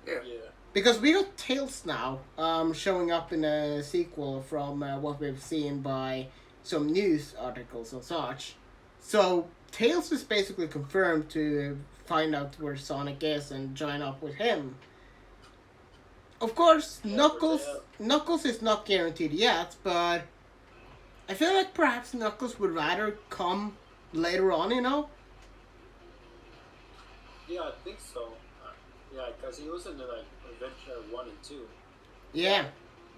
[SPEAKER 3] Yeah.
[SPEAKER 4] Yeah.
[SPEAKER 1] Because we got Tails now, showing up in a sequel from what we've seen by some news articles and such. So Tails is basically confirmed to find out where Sonic is and join up with him. Of course,
[SPEAKER 4] Yeah,
[SPEAKER 1] Knuckles is not guaranteed yet, but I feel like perhaps Knuckles would rather come later on, you know?
[SPEAKER 4] Yeah, I think so. Yeah, because he was in the like Adventure 1 and 2.
[SPEAKER 1] Yeah.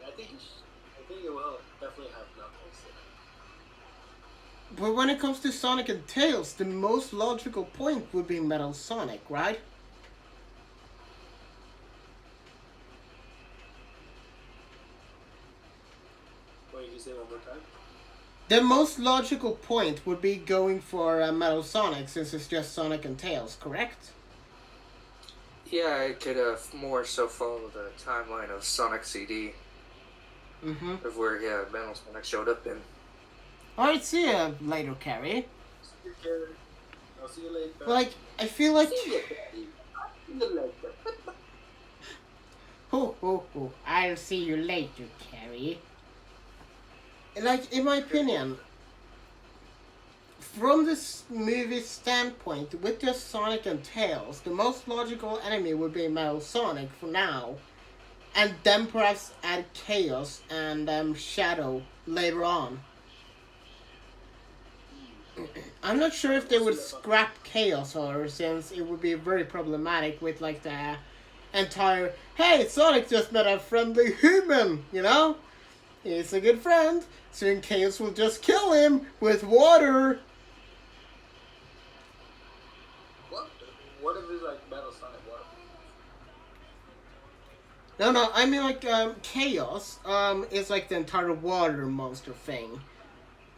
[SPEAKER 4] I think it will definitely have Knuckles in it.
[SPEAKER 1] But when it comes to Sonic and Tails, the most logical point would be Metal Sonic, right?
[SPEAKER 4] Wait, you say one more time?
[SPEAKER 1] The most logical point would be going for Metal Sonic, since it's just Sonic and Tails, correct?
[SPEAKER 3] Yeah, it could more so follow the timeline of Sonic CD
[SPEAKER 1] Mm-hmm.
[SPEAKER 3] of where Metal Sonic showed up in.
[SPEAKER 1] Alright, see you later, Carrie.
[SPEAKER 4] See you, Gary. I'll see you later.
[SPEAKER 1] Like, I feel like...
[SPEAKER 4] See you, Gary. See you later.
[SPEAKER 1] Ho. I'll see you later, Carrie. Like, in my opinion, from this movie's standpoint, with just Sonic and Tails, the most logical enemy would be Metal Sonic for now. And then perhaps add Chaos and Shadow later on. I'm not sure if they would scrap Chaos, however, since it would be very problematic with, like, the entire, hey, Sonic just met a friendly human, you know? He's a good friend. Soon Chaos will just kill him with water.
[SPEAKER 4] What if it's like Metal Sonic Water?
[SPEAKER 1] No, I mean, like, Chaos, is like the entire water monster thing.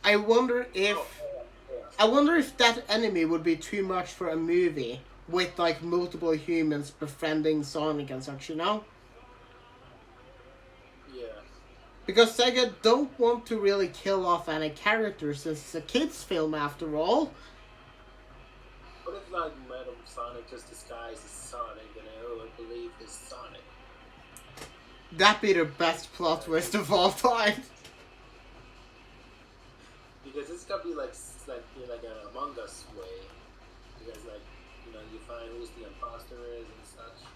[SPEAKER 1] I wonder if that enemy would be too much for a movie with, like, multiple humans befriending Sonic and such, you know?
[SPEAKER 4] Yeah.
[SPEAKER 1] Because Sega don't want to really kill off any characters since it's a kid's film after all.
[SPEAKER 4] What if like Metal Sonic just disguised as Sonic and everyone would believe it's Sonic?
[SPEAKER 1] That'd be the best plot twist of all time.
[SPEAKER 4] Because it's gonna be like an Among Us way. Because like, you know, you find who's the imposter is and such.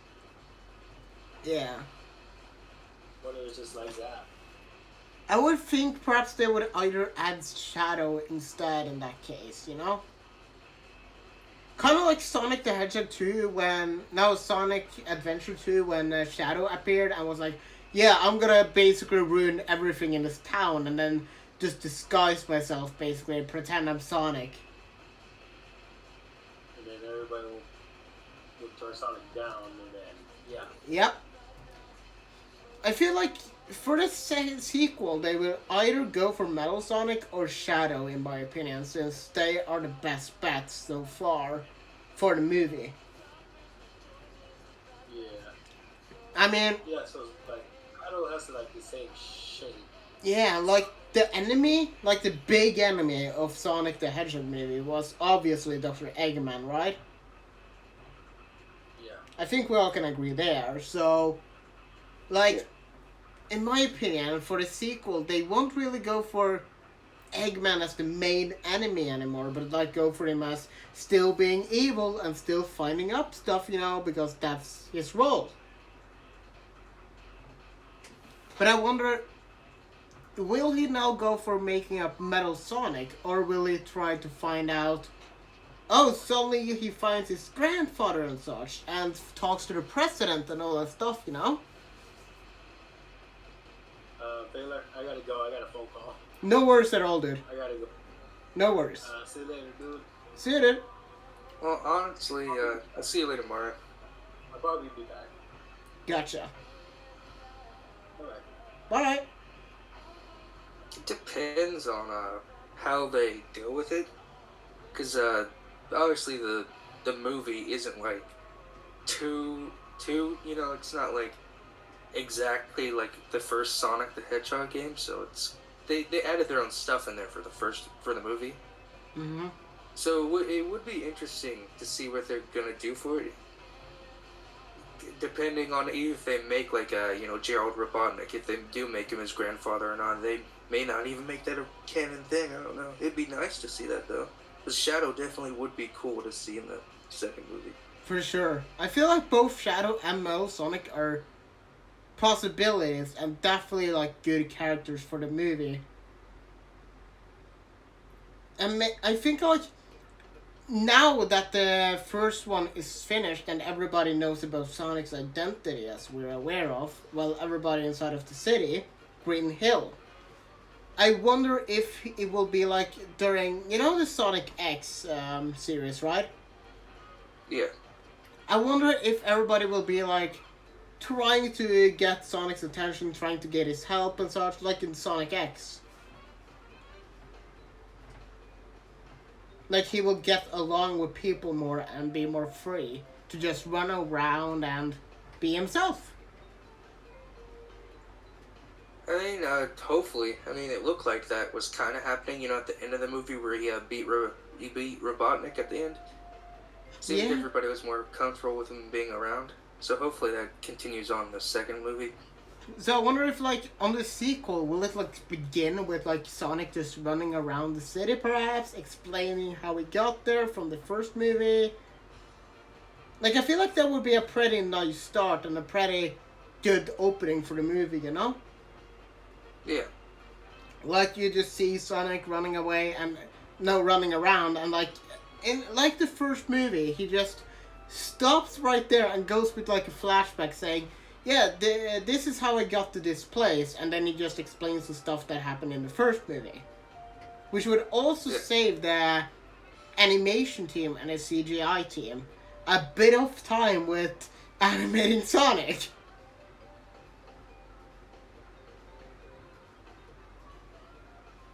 [SPEAKER 1] Yeah.
[SPEAKER 4] What if it's just like that?
[SPEAKER 1] I would think perhaps they would either add Shadow instead in that case, you know? Kind of like Sonic the Hedgehog 2 Sonic Adventure 2 when Shadow appeared and was like, yeah, I'm gonna basically ruin everything in this town and then just disguise myself basically and pretend I'm Sonic.
[SPEAKER 4] And then everybody would turn Sonic down and then, yeah.
[SPEAKER 1] Yep. I feel like for the sequel, they will either go for Metal Sonic or Shadow, in my opinion, since they are the best bets so far for the movie.
[SPEAKER 4] Yeah.
[SPEAKER 1] I mean,
[SPEAKER 4] Yeah, so like, Shadow has like the same shape.
[SPEAKER 1] yeah, like the enemy, like the big enemy of Sonic the Hedgehog movie was obviously Dr. Eggman, right?
[SPEAKER 4] Yeah.
[SPEAKER 1] I think we all can agree there. So, like, in my opinion, for the sequel, they won't really go for Eggman as the main enemy anymore, but like go for him as still being evil and still finding up stuff, you know, because that's his role. But I wonder, will he now go for making up Metal Sonic, or will he try to find out, oh, suddenly he finds his grandfather and such, and talks to the president and all that stuff, you know?
[SPEAKER 4] Taylor, I gotta go. I got a phone call.
[SPEAKER 1] No worries at all, dude.
[SPEAKER 4] I gotta go.
[SPEAKER 1] No worries.
[SPEAKER 4] See you later, dude.
[SPEAKER 1] See you, dude.
[SPEAKER 3] Well, honestly, I'll see you later, Mario.
[SPEAKER 4] I'll probably be back.
[SPEAKER 1] Gotcha.
[SPEAKER 4] Alright.
[SPEAKER 1] Alright.
[SPEAKER 3] It depends on how they deal with it, because obviously the movie isn't like too you know, it's not like exactly like the first Sonic the Hedgehog game, so it's they added their own stuff in there for the movie.
[SPEAKER 1] Mm-hmm.
[SPEAKER 3] So it would be interesting to see what they're gonna do for it, depending on if they make like Gerald Robotnik, if they do make him his grandfather or not. They may not even make that a canon thing. I don't know. It'd be nice to see that though. The Shadow definitely would be cool to see in the second movie.
[SPEAKER 1] For sure. I feel like both Shadow and Metal Sonic are possibilities and definitely like good characters for the movie. And I think like now that the first one is finished and everybody knows about Sonic's identity, as we're aware of, well, everybody inside of the city, Green Hill, I wonder if it will be like during, you know, the Sonic X series, right?
[SPEAKER 3] Yeah.
[SPEAKER 1] I wonder if everybody will be like trying to get Sonic's attention, trying to get his help and such, like in Sonic X. like he will get along with people more and be more free to just run around and be himself.
[SPEAKER 3] I mean, hopefully. I mean, it looked like that was kind of happening, at the end of the movie where he beat Robotnik at the end. Seemed
[SPEAKER 1] Yeah.
[SPEAKER 3] everybody was more comfortable with him being around. So hopefully that continues on in the second movie.
[SPEAKER 1] So I wonder if, like, on the sequel, will it, like, begin with, like, Sonic just running around the city, perhaps, explaining how he got there from the first movie? Like, I feel like that would be a pretty nice start and a pretty good opening for the movie, you know?
[SPEAKER 3] Yeah.
[SPEAKER 1] Like, you just see Sonic running away and, running around, and, like, in, like the first movie, he just stops right there and goes with, like, a flashback saying, yeah, this is how I got to this place, and then he just explains the stuff that happened in the first movie. Which would also save the animation team and the CGI team a bit of time with animating Sonic.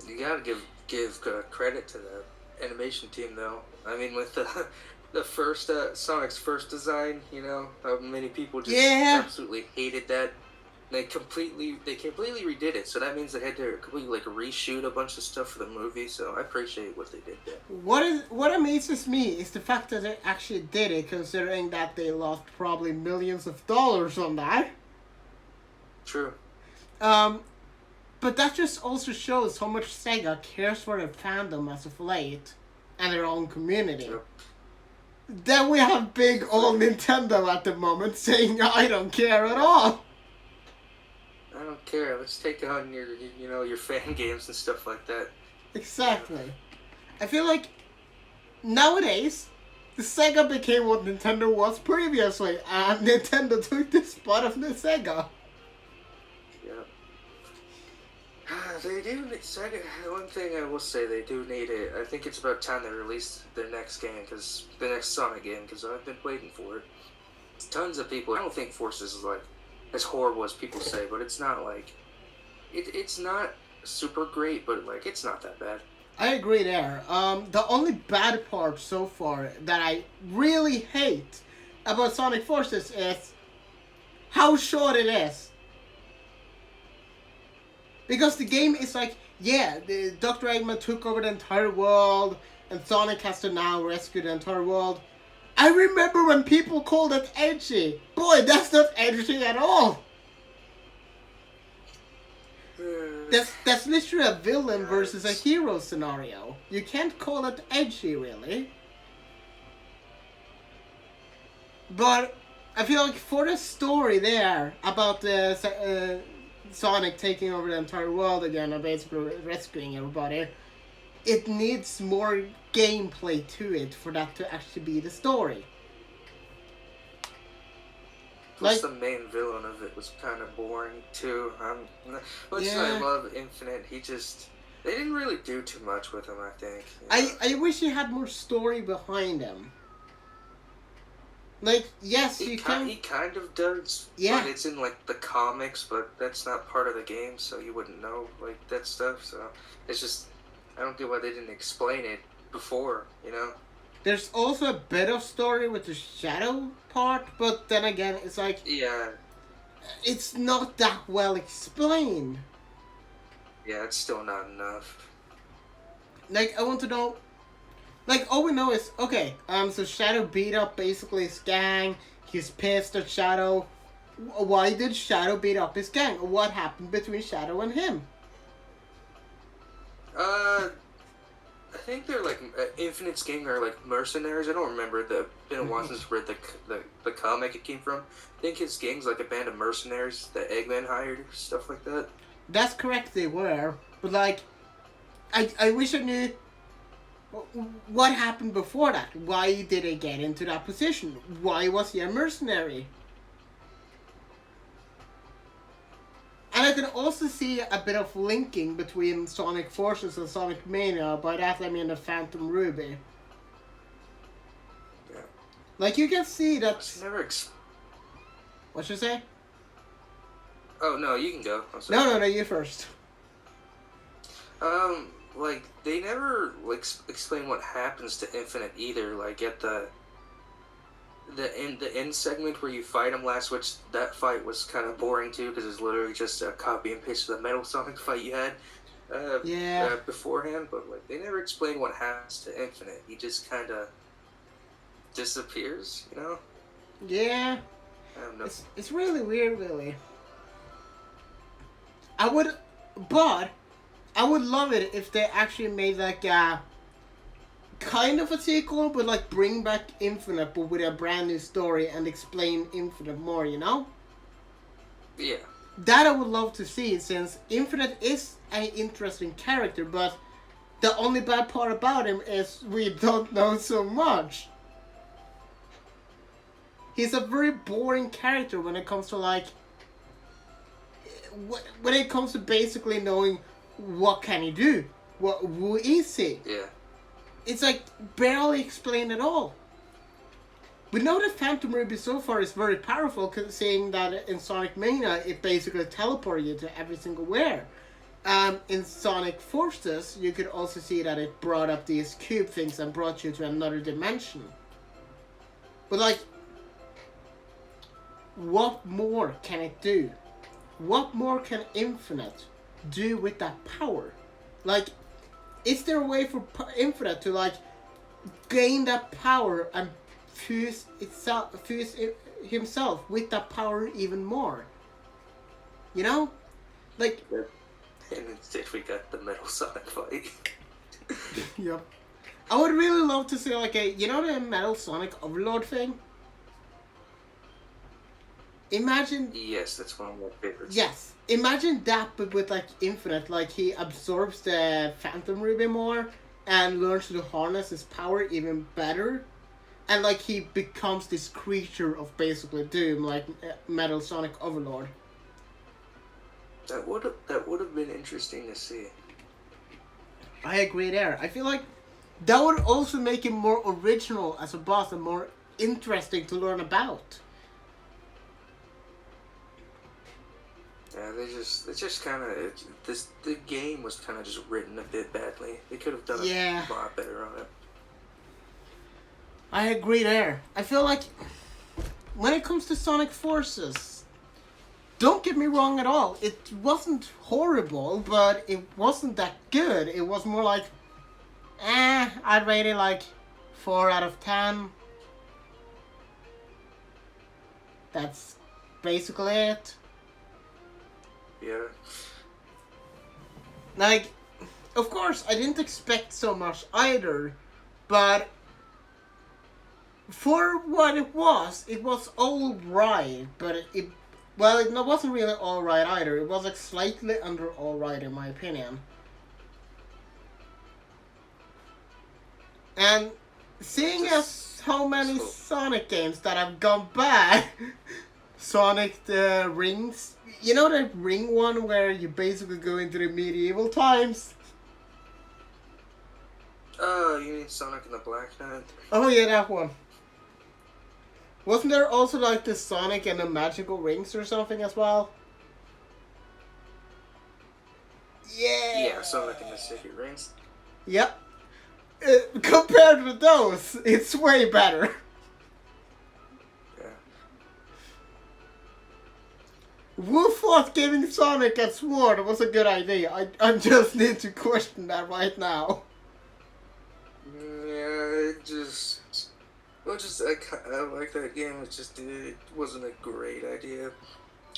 [SPEAKER 3] You gotta give credit to the animation team, though. I mean, with the first Sonic's first design, how many people just absolutely hated that. They completely redid it, so that means they had to completely like reshoot a bunch of stuff for the movie. So I appreciate what they did there.
[SPEAKER 1] What amazes me is the fact that they actually did it, considering that they lost probably millions of dollars on that.
[SPEAKER 3] True.
[SPEAKER 1] But that just also shows how much Sega cares for their fandom as of late and their own community.
[SPEAKER 3] True.
[SPEAKER 1] Then we have big old Nintendo at the moment saying, I don't care at all.
[SPEAKER 3] I don't care. Let's take on your fan games and stuff like that.
[SPEAKER 1] Exactly. I feel like nowadays, the Sega became what Nintendo was previously, and Nintendo took the spot of the Sega.
[SPEAKER 3] Yeah. They do need Sega. One thing I will say, they do need it. I think it's about time they release their next game, the next Sonic game, because I've been waiting for it. Tons of people. I don't think Forces is like as horrible as people say, but it's not like it's not super great, but like it's not that bad.
[SPEAKER 1] I agree there. The only bad part so far that I really hate about Sonic Forces is how short it is. Because the game is like, Dr. Eggman took over the entire world, and Sonic has to now rescue the entire world. I remember when people called it edgy. Boy, that's not edgy at all. That's literally a villain versus a hero scenario. You can't call it edgy, really. But I feel like for the story there about the Sonic taking over the entire world again and basically rescuing everybody, it needs more gameplay to it for that to actually be the story.
[SPEAKER 3] Plus, the main villain of it was kind of boring too. Much as I love Infinite, they didn't really do too much with him, I think.
[SPEAKER 1] I wish he had more story behind him. Like, yes,
[SPEAKER 3] he kind of does.
[SPEAKER 1] Yeah.
[SPEAKER 3] But it's in like the comics, but that's not part of the game, so you wouldn't know like that stuff. So it's just, I don't get why they didn't explain it before.
[SPEAKER 1] There's also a bit of story with the shadow part, but then again, it's like, it's not that well explained.
[SPEAKER 3] Yeah, it's still not enough.
[SPEAKER 1] Like, I want to know. Like, all we know is, okay, so Shadow beat up basically his gang. He's pissed at Shadow. Why did Shadow beat up his gang? What happened between Shadow and him?
[SPEAKER 3] I think they're like Infinite's gang are like mercenaries. I don't remember. It's been a while since I read the comic it came from. I think his gang's like a band of mercenaries that Eggman hired, stuff like that.
[SPEAKER 1] That's correct, they were. But like, I wish I knew what happened before that. Why did he get into that position? Why was he a mercenary? And I can also see a bit of linking between Sonic Forces and Sonic Mania. By that I mean the Phantom Ruby.
[SPEAKER 3] Yeah.
[SPEAKER 1] Like, you can see that... What you say?
[SPEAKER 3] Oh, no, you can go. I'm sorry.
[SPEAKER 1] No, you first.
[SPEAKER 3] like they never like explain what happens to Infinite either. Like at the end segment where you fight him last, which that fight was kind of boring too because it's literally just a copy and paste of the Metal Sonic fight you had beforehand. But like they never explain what happens to Infinite. He just kind of disappears, you know?
[SPEAKER 1] Yeah.
[SPEAKER 3] I don't know.
[SPEAKER 1] It's really weird, really. I would love it if they actually made like kind of a sequel, but like bring back Infinite, but with a brand new story and explain Infinite more, you know?
[SPEAKER 3] Yeah.
[SPEAKER 1] That I would love to see, since Infinite is an interesting character, but the only bad part about him is we don't know so much. He's a very boring character when it comes to like... when it comes to basically knowing what can he do? Who is he?
[SPEAKER 3] Yeah.
[SPEAKER 1] It's like barely explained at all. We know that Phantom Ruby so far is very powerful, seeing that in Sonic Mania it basically teleported you to every single where. In Sonic Forces you could also see that it brought up these cube things and brought you to another dimension. But like, what more can it do? What more can Infinite do with that power? Like, is there a way for Infinite to like gain that power and fuse himself with that power even more? You know, like.
[SPEAKER 3] And instead we got the Metal Sonic fight.
[SPEAKER 1] Yep. I would really love to see like the Metal Sonic Overlord thing. Imagine.
[SPEAKER 3] Yes, that's one of my favorites.
[SPEAKER 1] Yes, imagine that, but with like Infinite, like he absorbs the Phantom Ruby more and learns to harness his power even better, and like he becomes this creature of basically doom, like Metal Sonic Overlord.
[SPEAKER 3] That would have been interesting to see.
[SPEAKER 1] I agree there. I feel like that would also make him more original as a boss and more interesting to learn about.
[SPEAKER 3] Yeah, they just kind of the game was kind of just written a bit badly. They could have done a lot better on it.
[SPEAKER 1] I agree there. I feel like when it comes to Sonic Forces, don't get me wrong at all. It wasn't horrible, but it wasn't that good. It was more like, I'd rate it like 4 out of 10. That's basically it.
[SPEAKER 3] Yeah.
[SPEAKER 1] Like, of course, I didn't expect so much either, but for what it was alright, but it wasn't really alright either. It was like slightly under alright in my opinion. And seeing as how many Sonic games that have gone bad, Sonic the Rings, you know that ring one where you basically go into the medieval times?
[SPEAKER 3] Oh, you mean Sonic and the Black Knight?
[SPEAKER 1] Oh yeah, that one. Wasn't there also like the Sonic and the Magical Rings or something as well? Yeah.
[SPEAKER 3] Yeah, Sonic and the Secret Rings.
[SPEAKER 1] Yep. Compared to those, it's way better.
[SPEAKER 3] Yeah.
[SPEAKER 1] Who thought giving Sonic a sword was a good idea? I just need to question that right now.
[SPEAKER 3] Yeah, I like that game. It wasn't a great idea.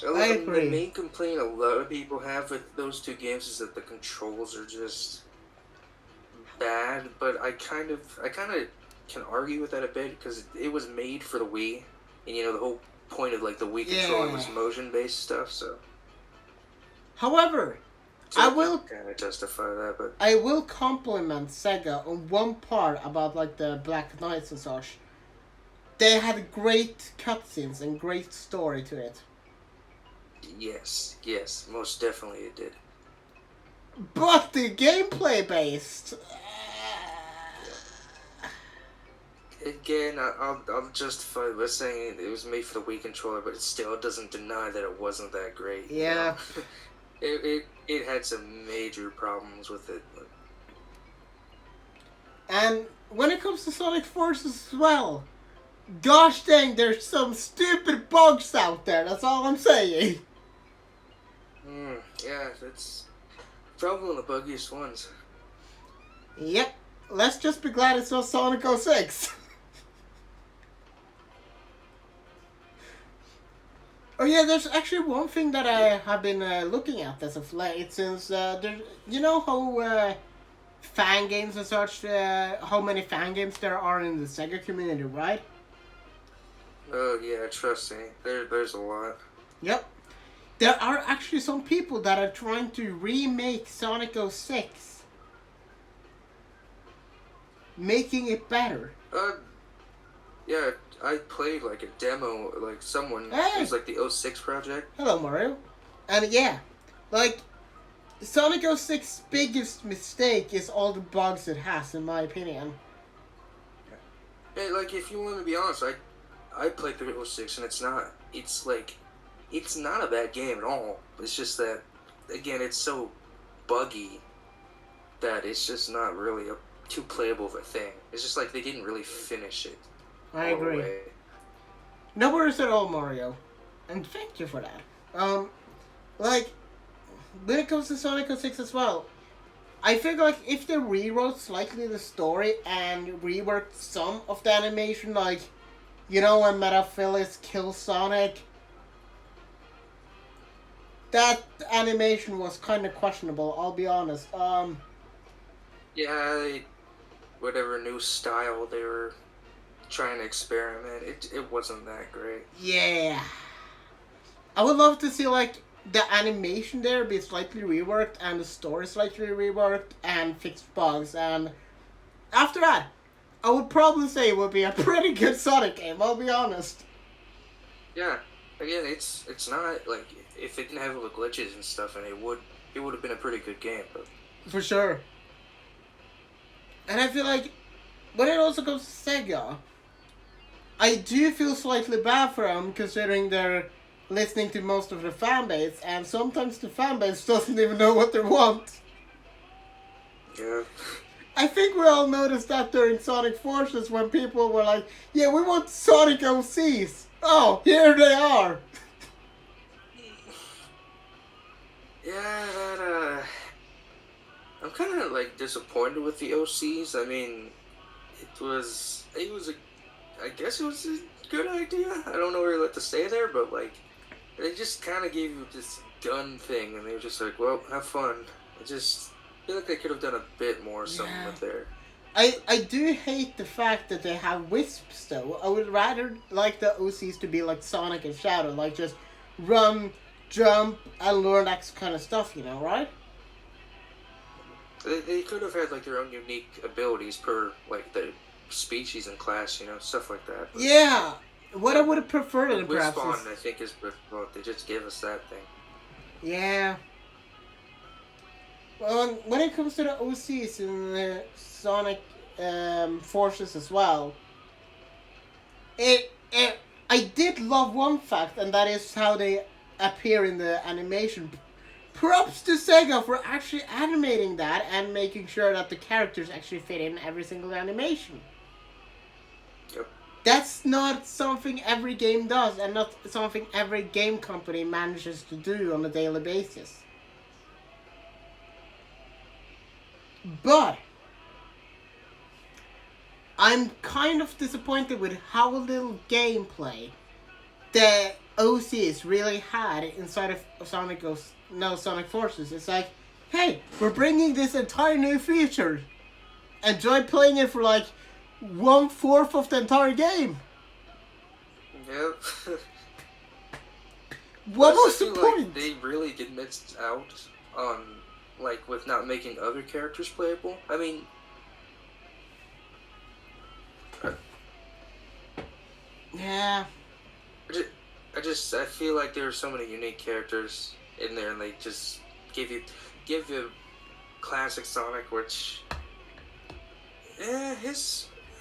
[SPEAKER 1] I agree.
[SPEAKER 3] The main complaint a lot of people have with those two games is that the controls are just bad. But I kind of can argue with that a bit because it was made for the Wii, and the whole point of like the Wii controller was motion-based stuff. So,
[SPEAKER 1] however,
[SPEAKER 3] so
[SPEAKER 1] I will
[SPEAKER 3] kind of justify that, but
[SPEAKER 1] I will compliment Sega on one part about like the Black Knights and such. They had great cutscenes and great story to it.
[SPEAKER 3] yes, most definitely it did.
[SPEAKER 1] But the gameplay based.
[SPEAKER 3] Again, I'll justify by saying it was made for the Wii controller, but it still doesn't deny that it wasn't that great.
[SPEAKER 1] Yeah.
[SPEAKER 3] It had some major problems with it.
[SPEAKER 1] And when it comes to Sonic Forces as well, gosh dang, there's some stupid bugs out there. That's all I'm saying.
[SPEAKER 3] Yeah, that's probably one of the buggiest ones.
[SPEAKER 1] Yep. Let's just be glad it's not Sonic 06. Oh yeah, there's actually one thing that I have been looking at as of late, since there, you know how fan games and such, how many fan games there are in the Sega community, right?
[SPEAKER 3] Oh yeah, trust me, there's a lot.
[SPEAKER 1] Yep. There are actually some people that are trying to remake Sonic 06, making it better.
[SPEAKER 3] Yeah, I played like a demo, like someone,
[SPEAKER 1] Hey!
[SPEAKER 3] it was like the 06 project.
[SPEAKER 1] Hello, Mario. And yeah, like, Sonic 06's biggest mistake is all the bugs it has, in my opinion.
[SPEAKER 3] Hey, like if you want to be honest, I played through 06 and it's not a bad game at all. It's just that, again, it's so buggy that it's just not really too playable of a thing. It's just like they didn't really finish it.
[SPEAKER 1] I agree. No worries at all, Mario. And thank you for that. Like, when it comes to Sonic 06 as well, I feel like if they rewrote slightly the story and reworked some of the animation, like, you know, when Metaphyllis kills Sonic, that animation was kind of questionable, I'll be honest.
[SPEAKER 3] Yeah, whatever new style they were trying to experiment, it wasn't that great.
[SPEAKER 1] Yeah. I would love to see, like, the animation there be slightly reworked and the story slightly reworked and fixed bugs, and after that, I would probably say it would be a pretty good Sonic game, I'll be honest.
[SPEAKER 3] Yeah, again, it's not like if it didn't have all the glitches and stuff, and it would have been a pretty good game. But
[SPEAKER 1] For sure. And I feel like when it also comes to Sega, I do feel slightly bad for them, considering they're listening to most of the fan base, and sometimes the fan base doesn't even know what they want.
[SPEAKER 3] yeah,
[SPEAKER 1] I think we all noticed that during Sonic Forces when people were like, yeah, we want Sonic OCs. Oh, here they are.
[SPEAKER 3] yeah, that I'm kind of like disappointed with the OCs. I mean, I guess it was a good idea. I don't know really what to say there, but like, they just kind of gave you this gun thing, and they were just like, well, have fun. I feel like they could have done a bit more something with there.
[SPEAKER 1] I do hate the fact that they have wisps, though. I would rather like the OCs to be like Sonic and Shadow, like just run, jump, and learn that kind of stuff, you know, right?
[SPEAKER 3] They could have had like their own unique abilities per like the species in class, you know, stuff like that. But
[SPEAKER 1] Yeah. What I would have preferred in perhaps
[SPEAKER 3] Wispawn,
[SPEAKER 1] is...
[SPEAKER 3] I think, is well, they just gave us that thing.
[SPEAKER 1] Yeah. Well, when it comes to the OCs in the Sonic Forces as well, I did love one fact, and that is how they appear in the animation. Props to Sega for actually animating that and making sure that the characters actually fit in every single animation.
[SPEAKER 3] Yep.
[SPEAKER 1] That's not something every game does, and not something every game company manages to do on a daily basis. But I'm kind of disappointed with how little gameplay the OCs really had inside of Sonic Forces. It's like, hey, we're bringing this entire new feature. Enjoy playing it for like 1/4 of the entire game.
[SPEAKER 3] Yep.
[SPEAKER 1] What
[SPEAKER 3] Plus,
[SPEAKER 1] was the
[SPEAKER 3] I feel
[SPEAKER 1] point?
[SPEAKER 3] like they really did miss out on, like, with not making other characters playable. I mean,
[SPEAKER 1] Yeah.
[SPEAKER 3] I feel like there are so many unique characters in there, and they just give you classic Sonic, which, I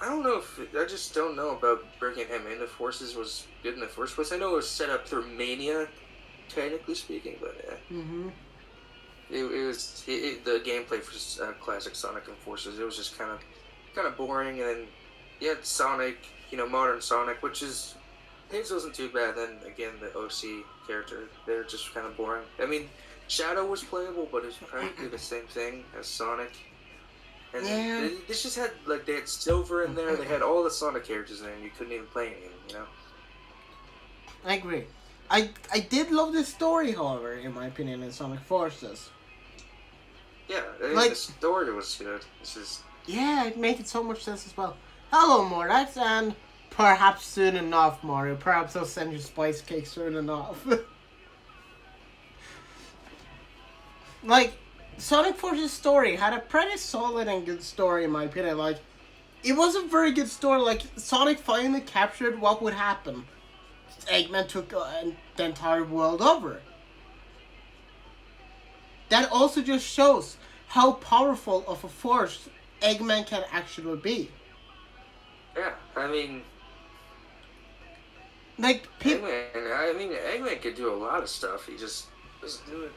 [SPEAKER 3] don't know I just don't know about bringing him into Forces was good in the first place. I know it was set up through Mania, technically speaking, but yeah.
[SPEAKER 1] Mm-hmm.
[SPEAKER 3] It was the gameplay for classic Sonic and Forces. It was just kind of kind of boring. And then you had Sonic, modern Sonic, which is his wasn't too bad. Then again, the OC character, they're just kind of boring. I mean, Shadow was playable, but it's practically the same thing as Sonic. And
[SPEAKER 1] Yeah.
[SPEAKER 3] they just had they had Silver in there. They had all the Sonic characters in there, and you couldn't even play any of them.
[SPEAKER 1] I agree. I did love the story, however, in my opinion, in Sonic Forces.
[SPEAKER 3] Yeah, the story was good. It's just
[SPEAKER 1] Yeah, it made it so much sense as well. Hello, Mordax, and perhaps soon enough, Mario. Perhaps I'll send you spice cake soon enough. Sonic Forces story had a pretty solid and good story, in my opinion. It was a very good story. Sonic finally captured what would happen. Eggman took the entire world over. That also just shows how powerful of a force Eggman can actually be.
[SPEAKER 3] yeah. I mean, Eggman could do a lot of stuff. He just doesn't do it.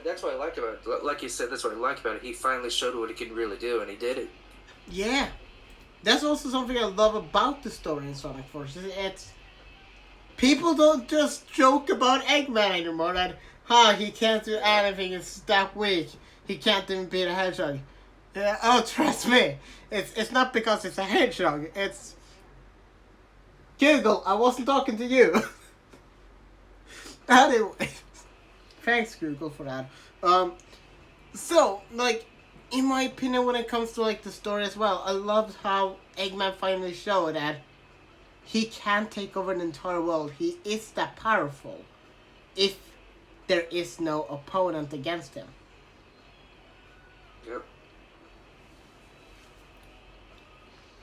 [SPEAKER 3] That's what I like about it. Like you said, that's what I like about it. He finally showed what he can really do, and he did it.
[SPEAKER 1] Yeah. That's also something I love about the story in Sonic Forces. People don't just joke about Eggman anymore that, he can't do anything, it's that weak. He can't even beat a hedgehog. Trust me. It's not because it's a hedgehog. It's... Google, I wasn't talking to you. Anyway. Thanks, Google, for that. In my opinion, when it comes to, the story as well, I loved how Eggman finally showed that he can take over an entire world. He is that powerful if there is no opponent against him.
[SPEAKER 3] Yep.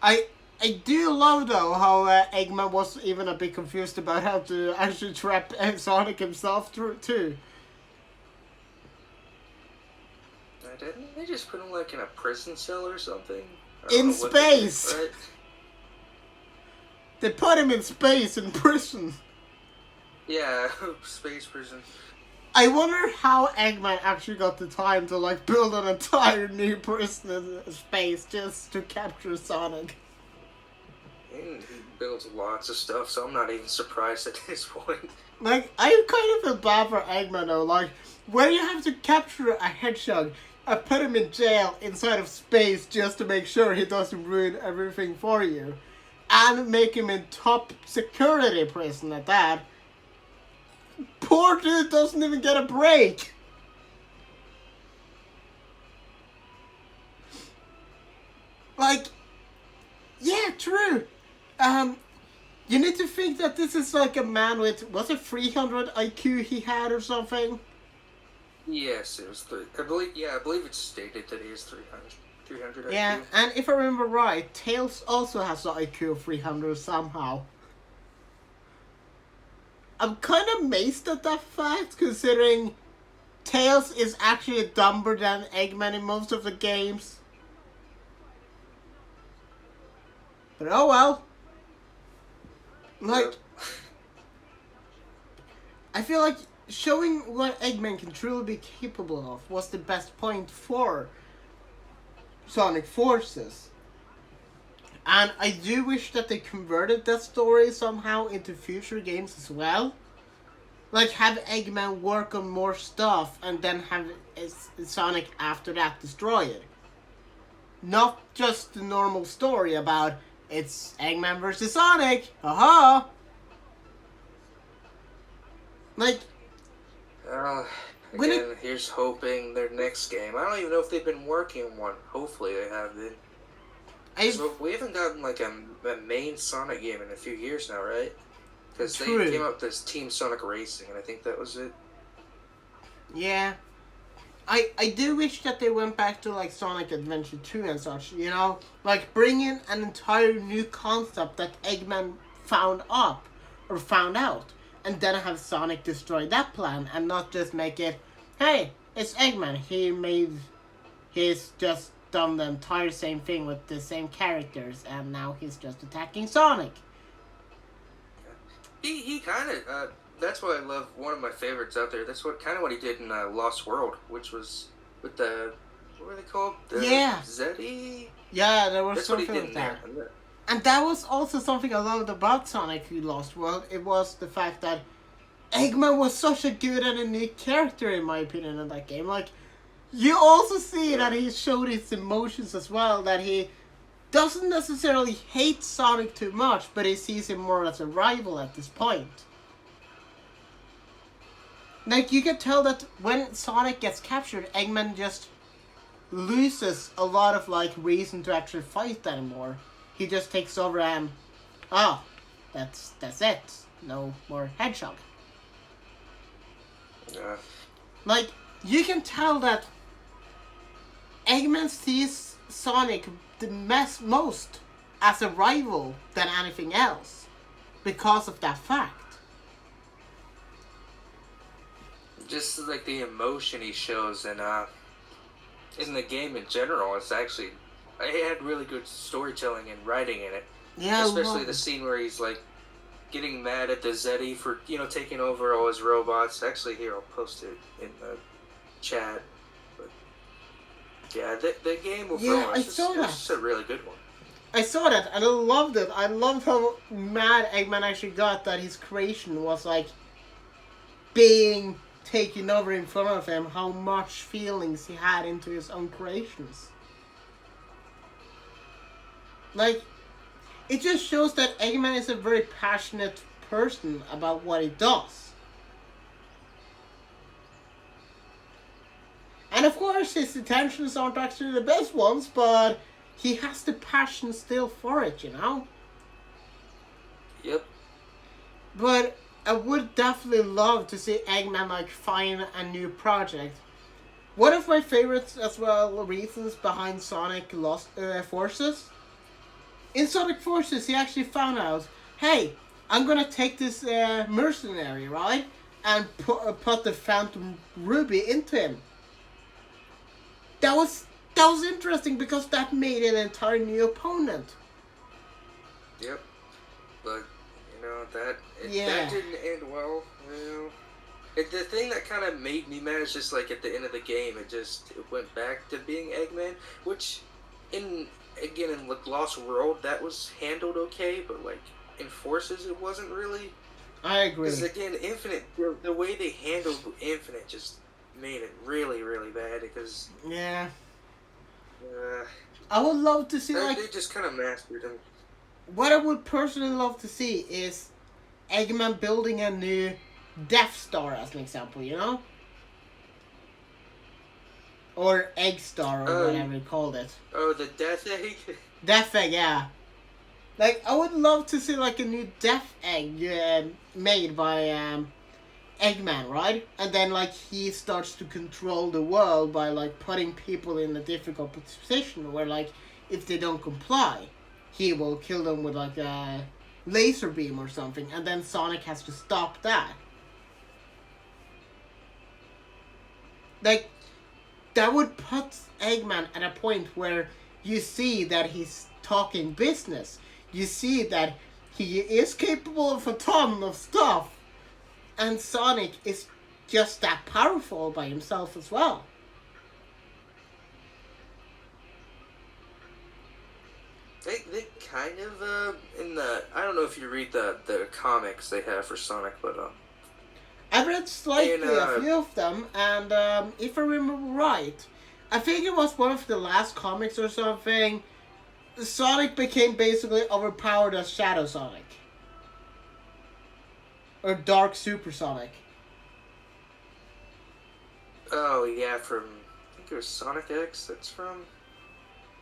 [SPEAKER 1] I do love, though, how Eggman was even a bit confused about how to actually trap Sonic himself too.
[SPEAKER 3] Didn't they just put him in a prison cell or something?
[SPEAKER 1] In space!
[SPEAKER 3] Right?
[SPEAKER 1] They put him in space, in prison.
[SPEAKER 3] Yeah, space prison.
[SPEAKER 1] I wonder how Eggman actually got the time to build an entire new prison in space just to capture Sonic.
[SPEAKER 3] And he builds lots of stuff, so I'm not even surprised at this point.
[SPEAKER 1] I kind of feel bad for Eggman though. When you have to capture a hedgehog, I put him in jail inside of space just to make sure he doesn't ruin everything for you. And make him in top security prison at that. Poor dude doesn't even get a break. Yeah, true. You need to think that this is a man with, was it 300 IQ he had or something?
[SPEAKER 3] Yes, it was I believe it's stated that he is 300 IQ.
[SPEAKER 1] Yeah, and if I remember right, Tails also has an IQ of 300 somehow. I'm kind of amazed at that fact, considering Tails is actually dumber than Eggman in most of the games. But oh well. I feel like showing what Eggman can truly be capable of was the best point for Sonic Forces. And I do wish that they converted that story somehow into future games as well. Have Eggman work on more stuff and then have Sonic after that destroy it. Not just the normal story about it's Eggman versus Sonic. Haha!
[SPEAKER 3] Here's hoping their next game. I don't even know if they've been working on one. Hopefully they have been. We haven't gotten a main Sonic game in a few years now, right? Because they came up with this Team Sonic Racing, and I think that was it.
[SPEAKER 1] Yeah. I do wish that they went back to Sonic Adventure 2 and such, bring in an entire new concept that Eggman found out, and then have Sonic destroy that plan, and not just make it, hey, it's Eggman, he's just done the entire same thing with the same characters, and now he's just attacking Sonic.
[SPEAKER 3] He kind of, that's what I love, one of my favorites out there, that's what he did in Lost World, which was with the what were they called?
[SPEAKER 1] Yeah.
[SPEAKER 3] Zeddy?
[SPEAKER 1] Yeah, there was
[SPEAKER 3] That's what he
[SPEAKER 1] something
[SPEAKER 3] did
[SPEAKER 1] like
[SPEAKER 3] in
[SPEAKER 1] that.
[SPEAKER 3] there.
[SPEAKER 1] And that was also something I loved about Sonic the Lost World. It was the fact that Eggman was such a good and unique character, in my opinion, in that game. Like, you also see that he showed his emotions as well, that he doesn't necessarily hate Sonic too much, but he sees him more as a rival at this point. Like, you can tell that when Sonic gets captured, Eggman just loses a lot of, like, reason to actually fight anymore. He just takes over and, oh, that's it. No more Hedgehog.
[SPEAKER 3] Yeah.
[SPEAKER 1] Like, you can tell that Eggman sees Sonic the most as a rival than anything else because of that fact.
[SPEAKER 3] Just like the emotion he shows in the game in general, it's actually, it had really good storytelling and writing in it.
[SPEAKER 1] Yeah,
[SPEAKER 3] especially the scene where he's like getting mad at the Zeddy for taking over all his robots. Actually, here I'll post it in the chat. But yeah, the game overall,
[SPEAKER 1] I saw that.
[SPEAKER 3] It's a really good one.
[SPEAKER 1] I saw that and I loved it. I loved how mad Eggman actually got that his creation was like being taken over in front of him. How much feelings he had into his own creations. Like, it just shows that Eggman is a very passionate person about what he does. And of course, his intentions aren't actually the best ones, but he has the passion still for it, you know?
[SPEAKER 3] Yep.
[SPEAKER 1] But I would definitely love to see Eggman, like, find a new project. One of my favorites as well reasons behind Sonic Lost Forces. In Sonic Forces, he actually found out, hey, I'm gonna take this mercenary, right? And put the Phantom Ruby into him. That was interesting because that made an entire new opponent.
[SPEAKER 3] Yep. But, that didn't end well. The thing that kind of made me mad is just like at the end of the game, it went back to being Eggman, which in Lost World, that was handled okay, but like in Forces, it wasn't really.
[SPEAKER 1] I agree.
[SPEAKER 3] Because again, Infinite, the way they handled Infinite just made it really, really bad. Because
[SPEAKER 1] yeah, I would love to see
[SPEAKER 3] they just kind of mastered him.
[SPEAKER 1] What I would personally love to see is Eggman building a new Death Star, as an example, you know, or Egg Star, or whatever you called it.
[SPEAKER 3] Oh, the Death Egg.
[SPEAKER 1] Death Egg, yeah. Like, I would love to see like a new Death Egg made by Eggman, right? And then like he starts to control the world by like putting people in a difficult position where like if they don't comply, he will kill them with like a laser beam or something, and then Sonic has to stop that. Like, that would put Eggman at a point where you see that he's talking business. You see that he is capable of a ton of stuff. And Sonic is just that powerful by himself as well.
[SPEAKER 3] They kind of, I don't know if you read the comics they have for Sonic, but,
[SPEAKER 1] I read slightly a few of them, and if I remember right, I think it was one of the last comics or something, Sonic became basically overpowered as Shadow Sonic. Or Dark Super Sonic.
[SPEAKER 3] Oh, yeah, from, I think it was Sonic X that's from?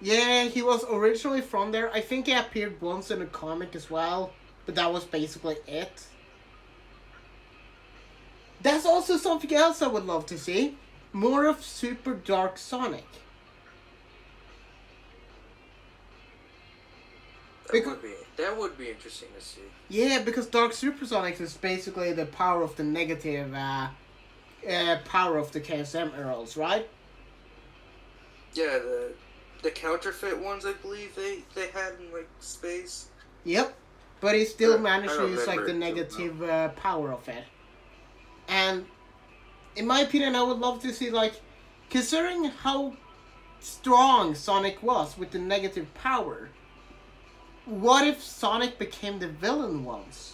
[SPEAKER 1] Yeah, he was originally from there. I think he appeared once in a comic as well, but that was basically it. That's also something else I would love to see. More of Super Dark Sonic.
[SPEAKER 3] That would be interesting to see.
[SPEAKER 1] Yeah, because Dark Super Sonic is basically the power of the negative power of the KSM Earls, right?
[SPEAKER 3] Yeah, the counterfeit ones, I believe they had in like space.
[SPEAKER 1] Yep, but he still
[SPEAKER 3] I
[SPEAKER 1] managed to use like the negative power of it. And in my opinion, I would love to see like, considering how strong Sonic was with the negative power. What if Sonic became the villain once?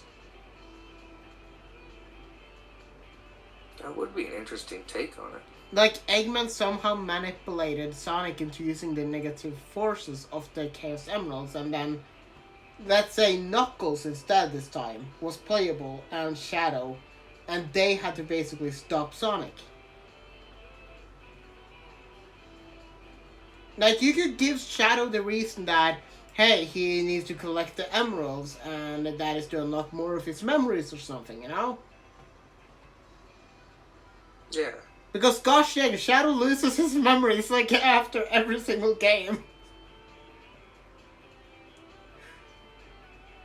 [SPEAKER 3] That would be an interesting take on it.
[SPEAKER 1] Like, Eggman somehow manipulated Sonic into using the negative forces of the Chaos Emeralds, and then, let's say Knuckles instead this time was playable, and Shadow, and they had to basically stop Sonic. Like, you could give Shadow the reason that, hey, he needs to collect the emeralds, and that is to unlock more of his memories or something, you know?
[SPEAKER 3] Yeah.
[SPEAKER 1] Because gosh dang, Shadow loses his memories like after every single game.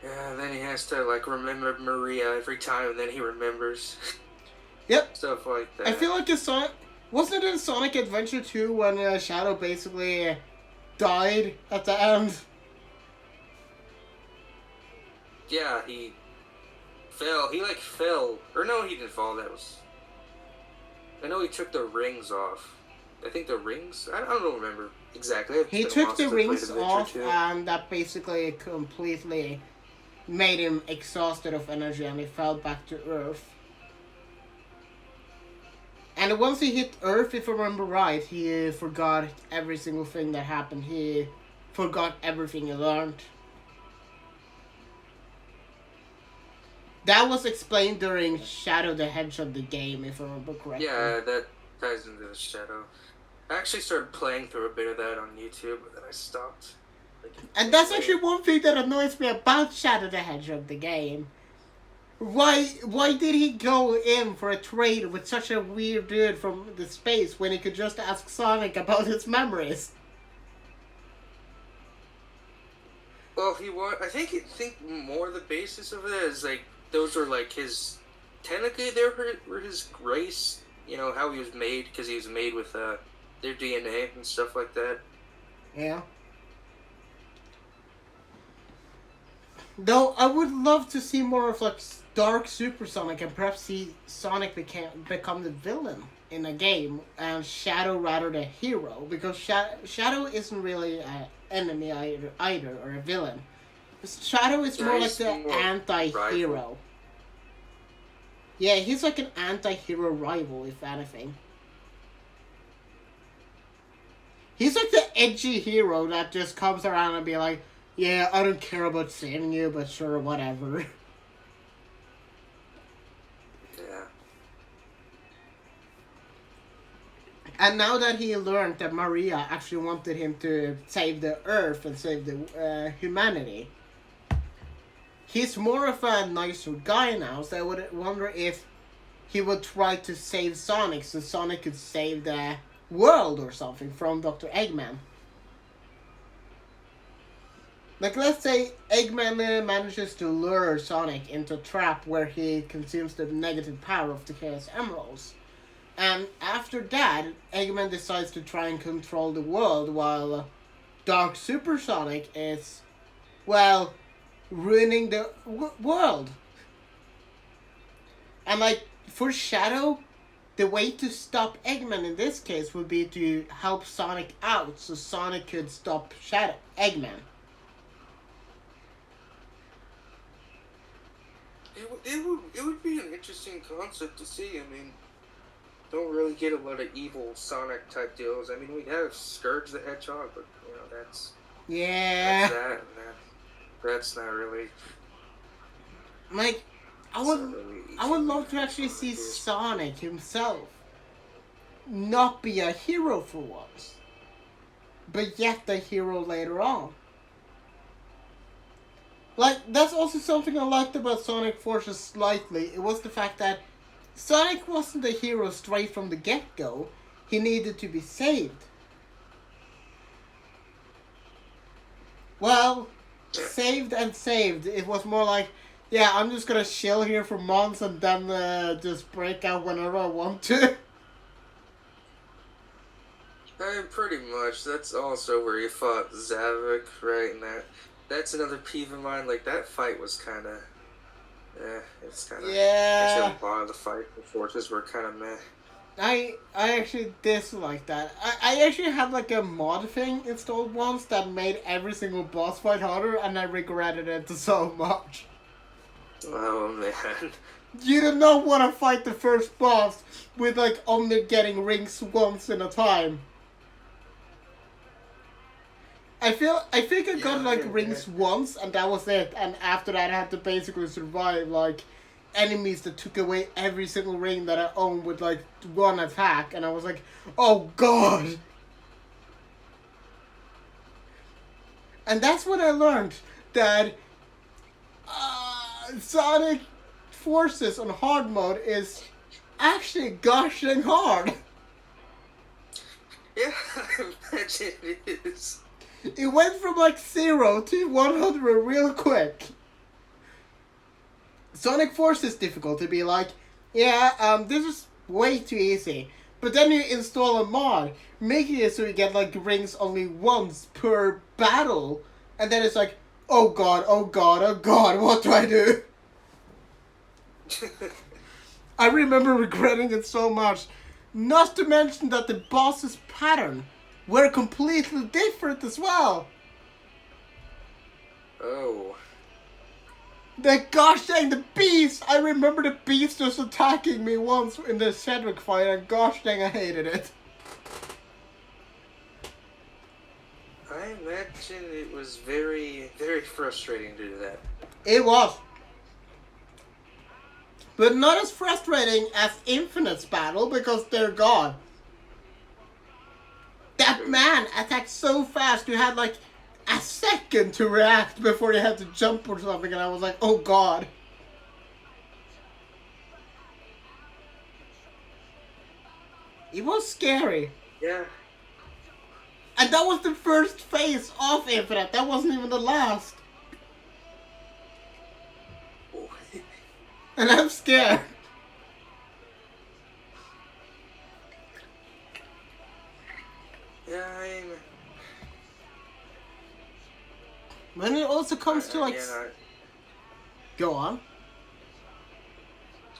[SPEAKER 3] Yeah, then he has to like remember Maria every time, and then he remembers.
[SPEAKER 1] Yep.
[SPEAKER 3] Stuff like that.
[SPEAKER 1] I feel like wasn't it in Sonic Adventure 2 when Shadow basically died at the end?
[SPEAKER 3] Yeah, he fell. He like fell. Or no, he didn't fall. That was... I know he took the rings off. I think the rings... I don't remember exactly.
[SPEAKER 1] He took the rings off, and that basically completely made him exhausted of energy, and he fell back to Earth. And once he hit Earth, if I remember right, he forgot every single thing that happened. He forgot everything he learned. That was explained during Shadow the Hedgehog the game, if I remember correctly.
[SPEAKER 3] Yeah, that ties into the Shadow. I actually started playing through a bit of that on YouTube, but then I stopped.
[SPEAKER 1] And that's actually one thing that annoys me about Shadow the Hedgehog the game. Why did he go in for a trade with such a weird dude from the space when he could just ask Sonic about his memories?
[SPEAKER 3] Well, I think more the basis of it is like those were like his... Technically, they were his race. You know how he was made, because he was made with their DNA and stuff like that.
[SPEAKER 1] Yeah. Though I would love to see more of like Dark Super Sonic, and perhaps see Sonic become the villain in a game, and Shadow rather the hero, because Shadow isn't really an enemy either or a villain. Shadow is more like the anti-hero. Rival. Yeah, he's like an anti-hero rival, if anything. He's like the edgy hero that just comes around and be like, yeah, I don't care about saving you, but sure, whatever.
[SPEAKER 3] Yeah.
[SPEAKER 1] And now that he learned that Maria actually wanted him to save the Earth and save the humanity, he's more of a nicer guy now, so I would wonder if he would try to save Sonic, so Sonic could save the world or something from Dr. Eggman. Like, let's say Eggman manages to lure Sonic into a trap where he consumes the negative power of the Chaos Emeralds. And after that, Eggman decides to try and control the world, while Dark Super Sonic is, well, ruining the world. And like, for Shadow, the way to stop Eggman in this case would be to help Sonic out, so Sonic could stop Eggman.
[SPEAKER 3] It would be an interesting concept to see. I mean, don't really get a lot of evil Sonic type deals. I mean, we have Scourge the Hedgehog, but you know that's that's not really.
[SPEAKER 1] Like, I would love to actually see Sonic himself not be a hero for once, but yet the hero later on. Like, that's also something I liked about Sonic Forces slightly. It was the fact that Sonic wasn't the hero straight from the get-go. He needed to be saved. Well, saved and saved. It was more like, yeah, I'm just gonna chill here for months and then just break out whenever I want to.
[SPEAKER 3] Pretty much. That's also where he fought Zavok, right? And that's another peeve of mine. Like, that fight was kind of... it's kind of...
[SPEAKER 1] Yeah.
[SPEAKER 3] Actually, a lot of the fight, the forces were kind of meh.
[SPEAKER 1] I actually dislike that. I actually had like a mod thing installed once that made every single boss fight harder, and I regretted it so much.
[SPEAKER 3] Oh man.
[SPEAKER 1] You do not want to fight the first boss with like only getting rings once in a time. I think I got like rings once and that was it, and after that I had to basically survive like enemies that took away every single ring that I owned with like one attack, and I was like, oh god. And that's what I learned, that Sonic Forces on hard mode is actually gosh dang hard.
[SPEAKER 3] Yeah, I imagine it is.
[SPEAKER 1] It went from like 0 to 100 real quick. Sonic Forces difficulty be like, yeah, this is way too easy. But then you install a mod, making it so you get like rings only once per battle, and then it's like, oh god, oh god, oh god, what do I do? I remember regretting it so much. Not to mention that the boss's pattern were completely different as well.
[SPEAKER 3] Oh.
[SPEAKER 1] The gosh dang, the beast! I remember the beast just attacking me once in the Cedric fight, and gosh dang, I hated it.
[SPEAKER 3] I imagine it was very, very frustrating to do that.
[SPEAKER 1] It was. But not as frustrating as Infinite's battle, because they're gone. That man attacked so fast, you had like a second to react before you had to jump or something, and I was like, oh god. It was scary.
[SPEAKER 3] Yeah.
[SPEAKER 1] And that was the first phase of Infinite, that wasn't even the last.
[SPEAKER 3] Oh.
[SPEAKER 1] And I'm scared.
[SPEAKER 3] Yeah,
[SPEAKER 1] When it also comes to like...
[SPEAKER 3] again,
[SPEAKER 1] Go on.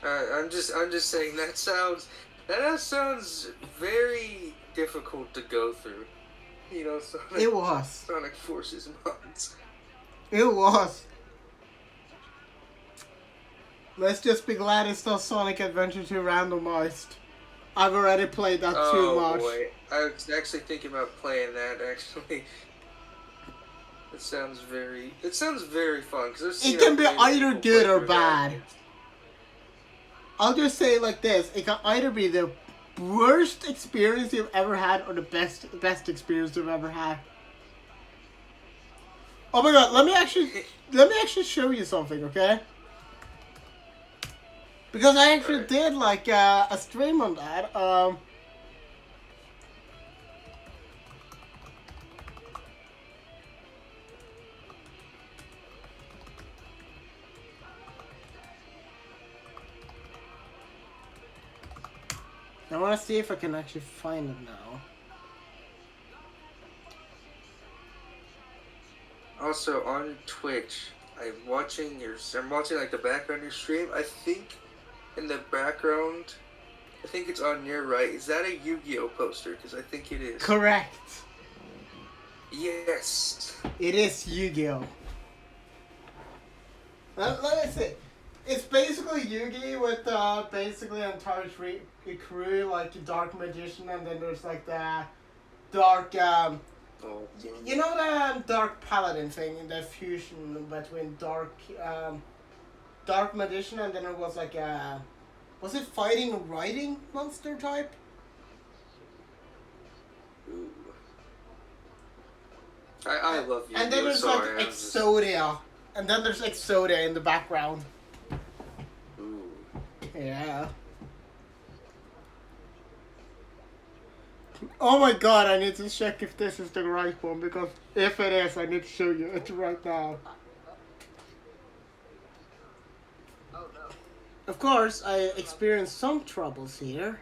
[SPEAKER 3] I'm just saying that sounds very difficult to go through. You know,
[SPEAKER 1] It was.
[SPEAKER 3] Sonic Forces mods.
[SPEAKER 1] It was. Let's just be glad it's not Sonic Adventure 2 randomized. I've already played that too much.
[SPEAKER 3] Oh boy, I was actually thinking about playing that. Actually, it sounds very fun.
[SPEAKER 1] It can be either good or bad. I'll just say it like this: it can either be the worst experience you've ever had, or the best experience you've ever had. Oh my god! Let me actually show you something, okay? Because I actually did like a stream on that. I want to see if I can actually find it now.
[SPEAKER 3] Also on Twitch, I'm watching like the background of your stream. I think in the background, I think it's on your right. Is that a Yu-Gi-Oh poster? Because I think it is.
[SPEAKER 1] Correct.
[SPEAKER 3] Yes.
[SPEAKER 1] It is Yu-Gi-Oh. Let me see. It's basically Yu-Gi with basically an entire crew, like Dark Magician, and then there's like the Dark, you know the Dark Paladin thing, the fusion between Dark Magician, and then it was like a, was it fighting a writing monster type?
[SPEAKER 3] Ooh. I love Yu-Gi-Oh.
[SPEAKER 1] And then there's like Exodia, and then there's Exodia in the background.
[SPEAKER 3] Ooh.
[SPEAKER 1] Yeah. Oh my god, I need to check if this is the right one, because if it is, I need to show you it right now.
[SPEAKER 2] Oh no.
[SPEAKER 1] Of course, I experienced some troubles here.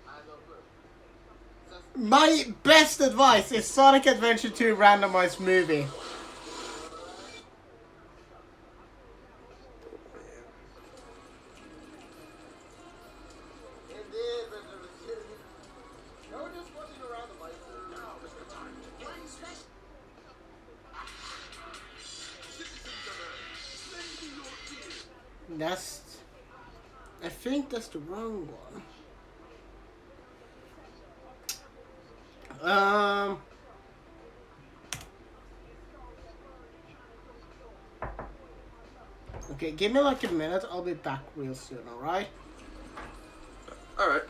[SPEAKER 2] I have no clue.
[SPEAKER 1] My best advice is Sonic Adventure 2 randomized movie. That's... I think that's the wrong one. Okay, give me like a minute. I'll be back real soon, alright?
[SPEAKER 3] Alright.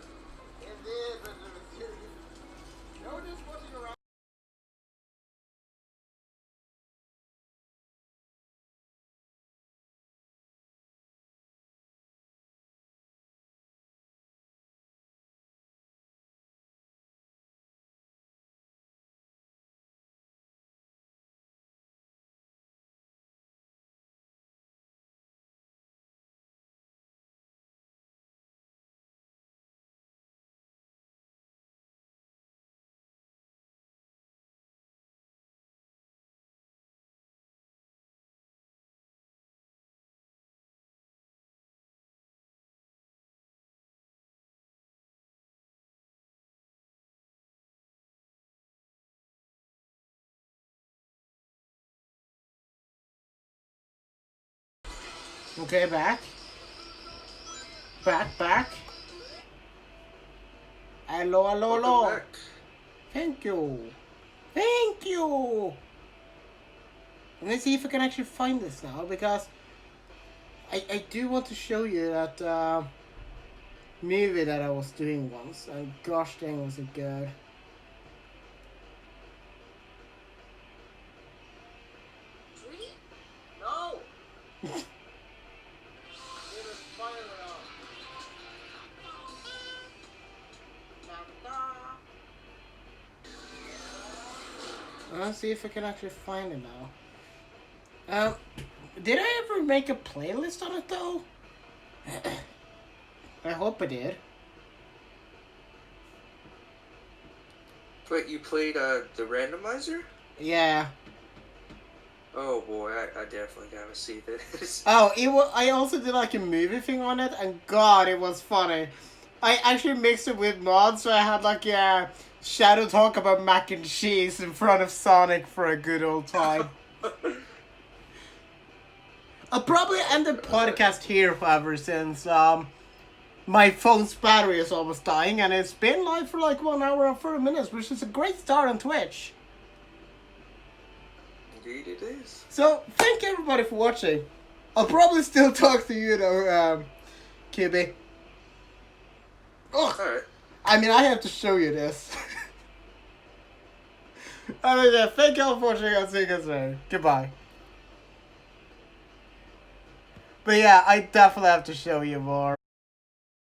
[SPEAKER 1] Okay, back. Back. Hello.
[SPEAKER 3] Welcome back.
[SPEAKER 1] Thank you. Let's see if I can actually find this now, because I do want to show you that movie that I was doing once, and gosh dang was it good.
[SPEAKER 4] No!
[SPEAKER 1] Let's see if I can actually find it now. Did I ever make a playlist on it though? I hope I did.
[SPEAKER 3] Wait, you played the randomizer?
[SPEAKER 1] Yeah.
[SPEAKER 3] Oh boy, I definitely gotta see this.
[SPEAKER 1] Oh, I also did like a movie thing on it, and God, it was funny. I actually mixed it with mods, so I had like a shadow talk about mac and cheese in front of Sonic for a good old time. I'll probably end the podcast here, however, since my phone's battery is almost dying, and it's been live for like 1 hour and 40 minutes, which is a great start on Twitch.
[SPEAKER 3] Indeed it is.
[SPEAKER 1] So, thank you everybody for watching. I'll probably still talk to you though, QB. Ugh.
[SPEAKER 3] Alright.
[SPEAKER 1] I mean, I have to show you this. I mean, yeah, thank you all for watching. I'll see you guys later. Goodbye. But yeah, I definitely have to show you more.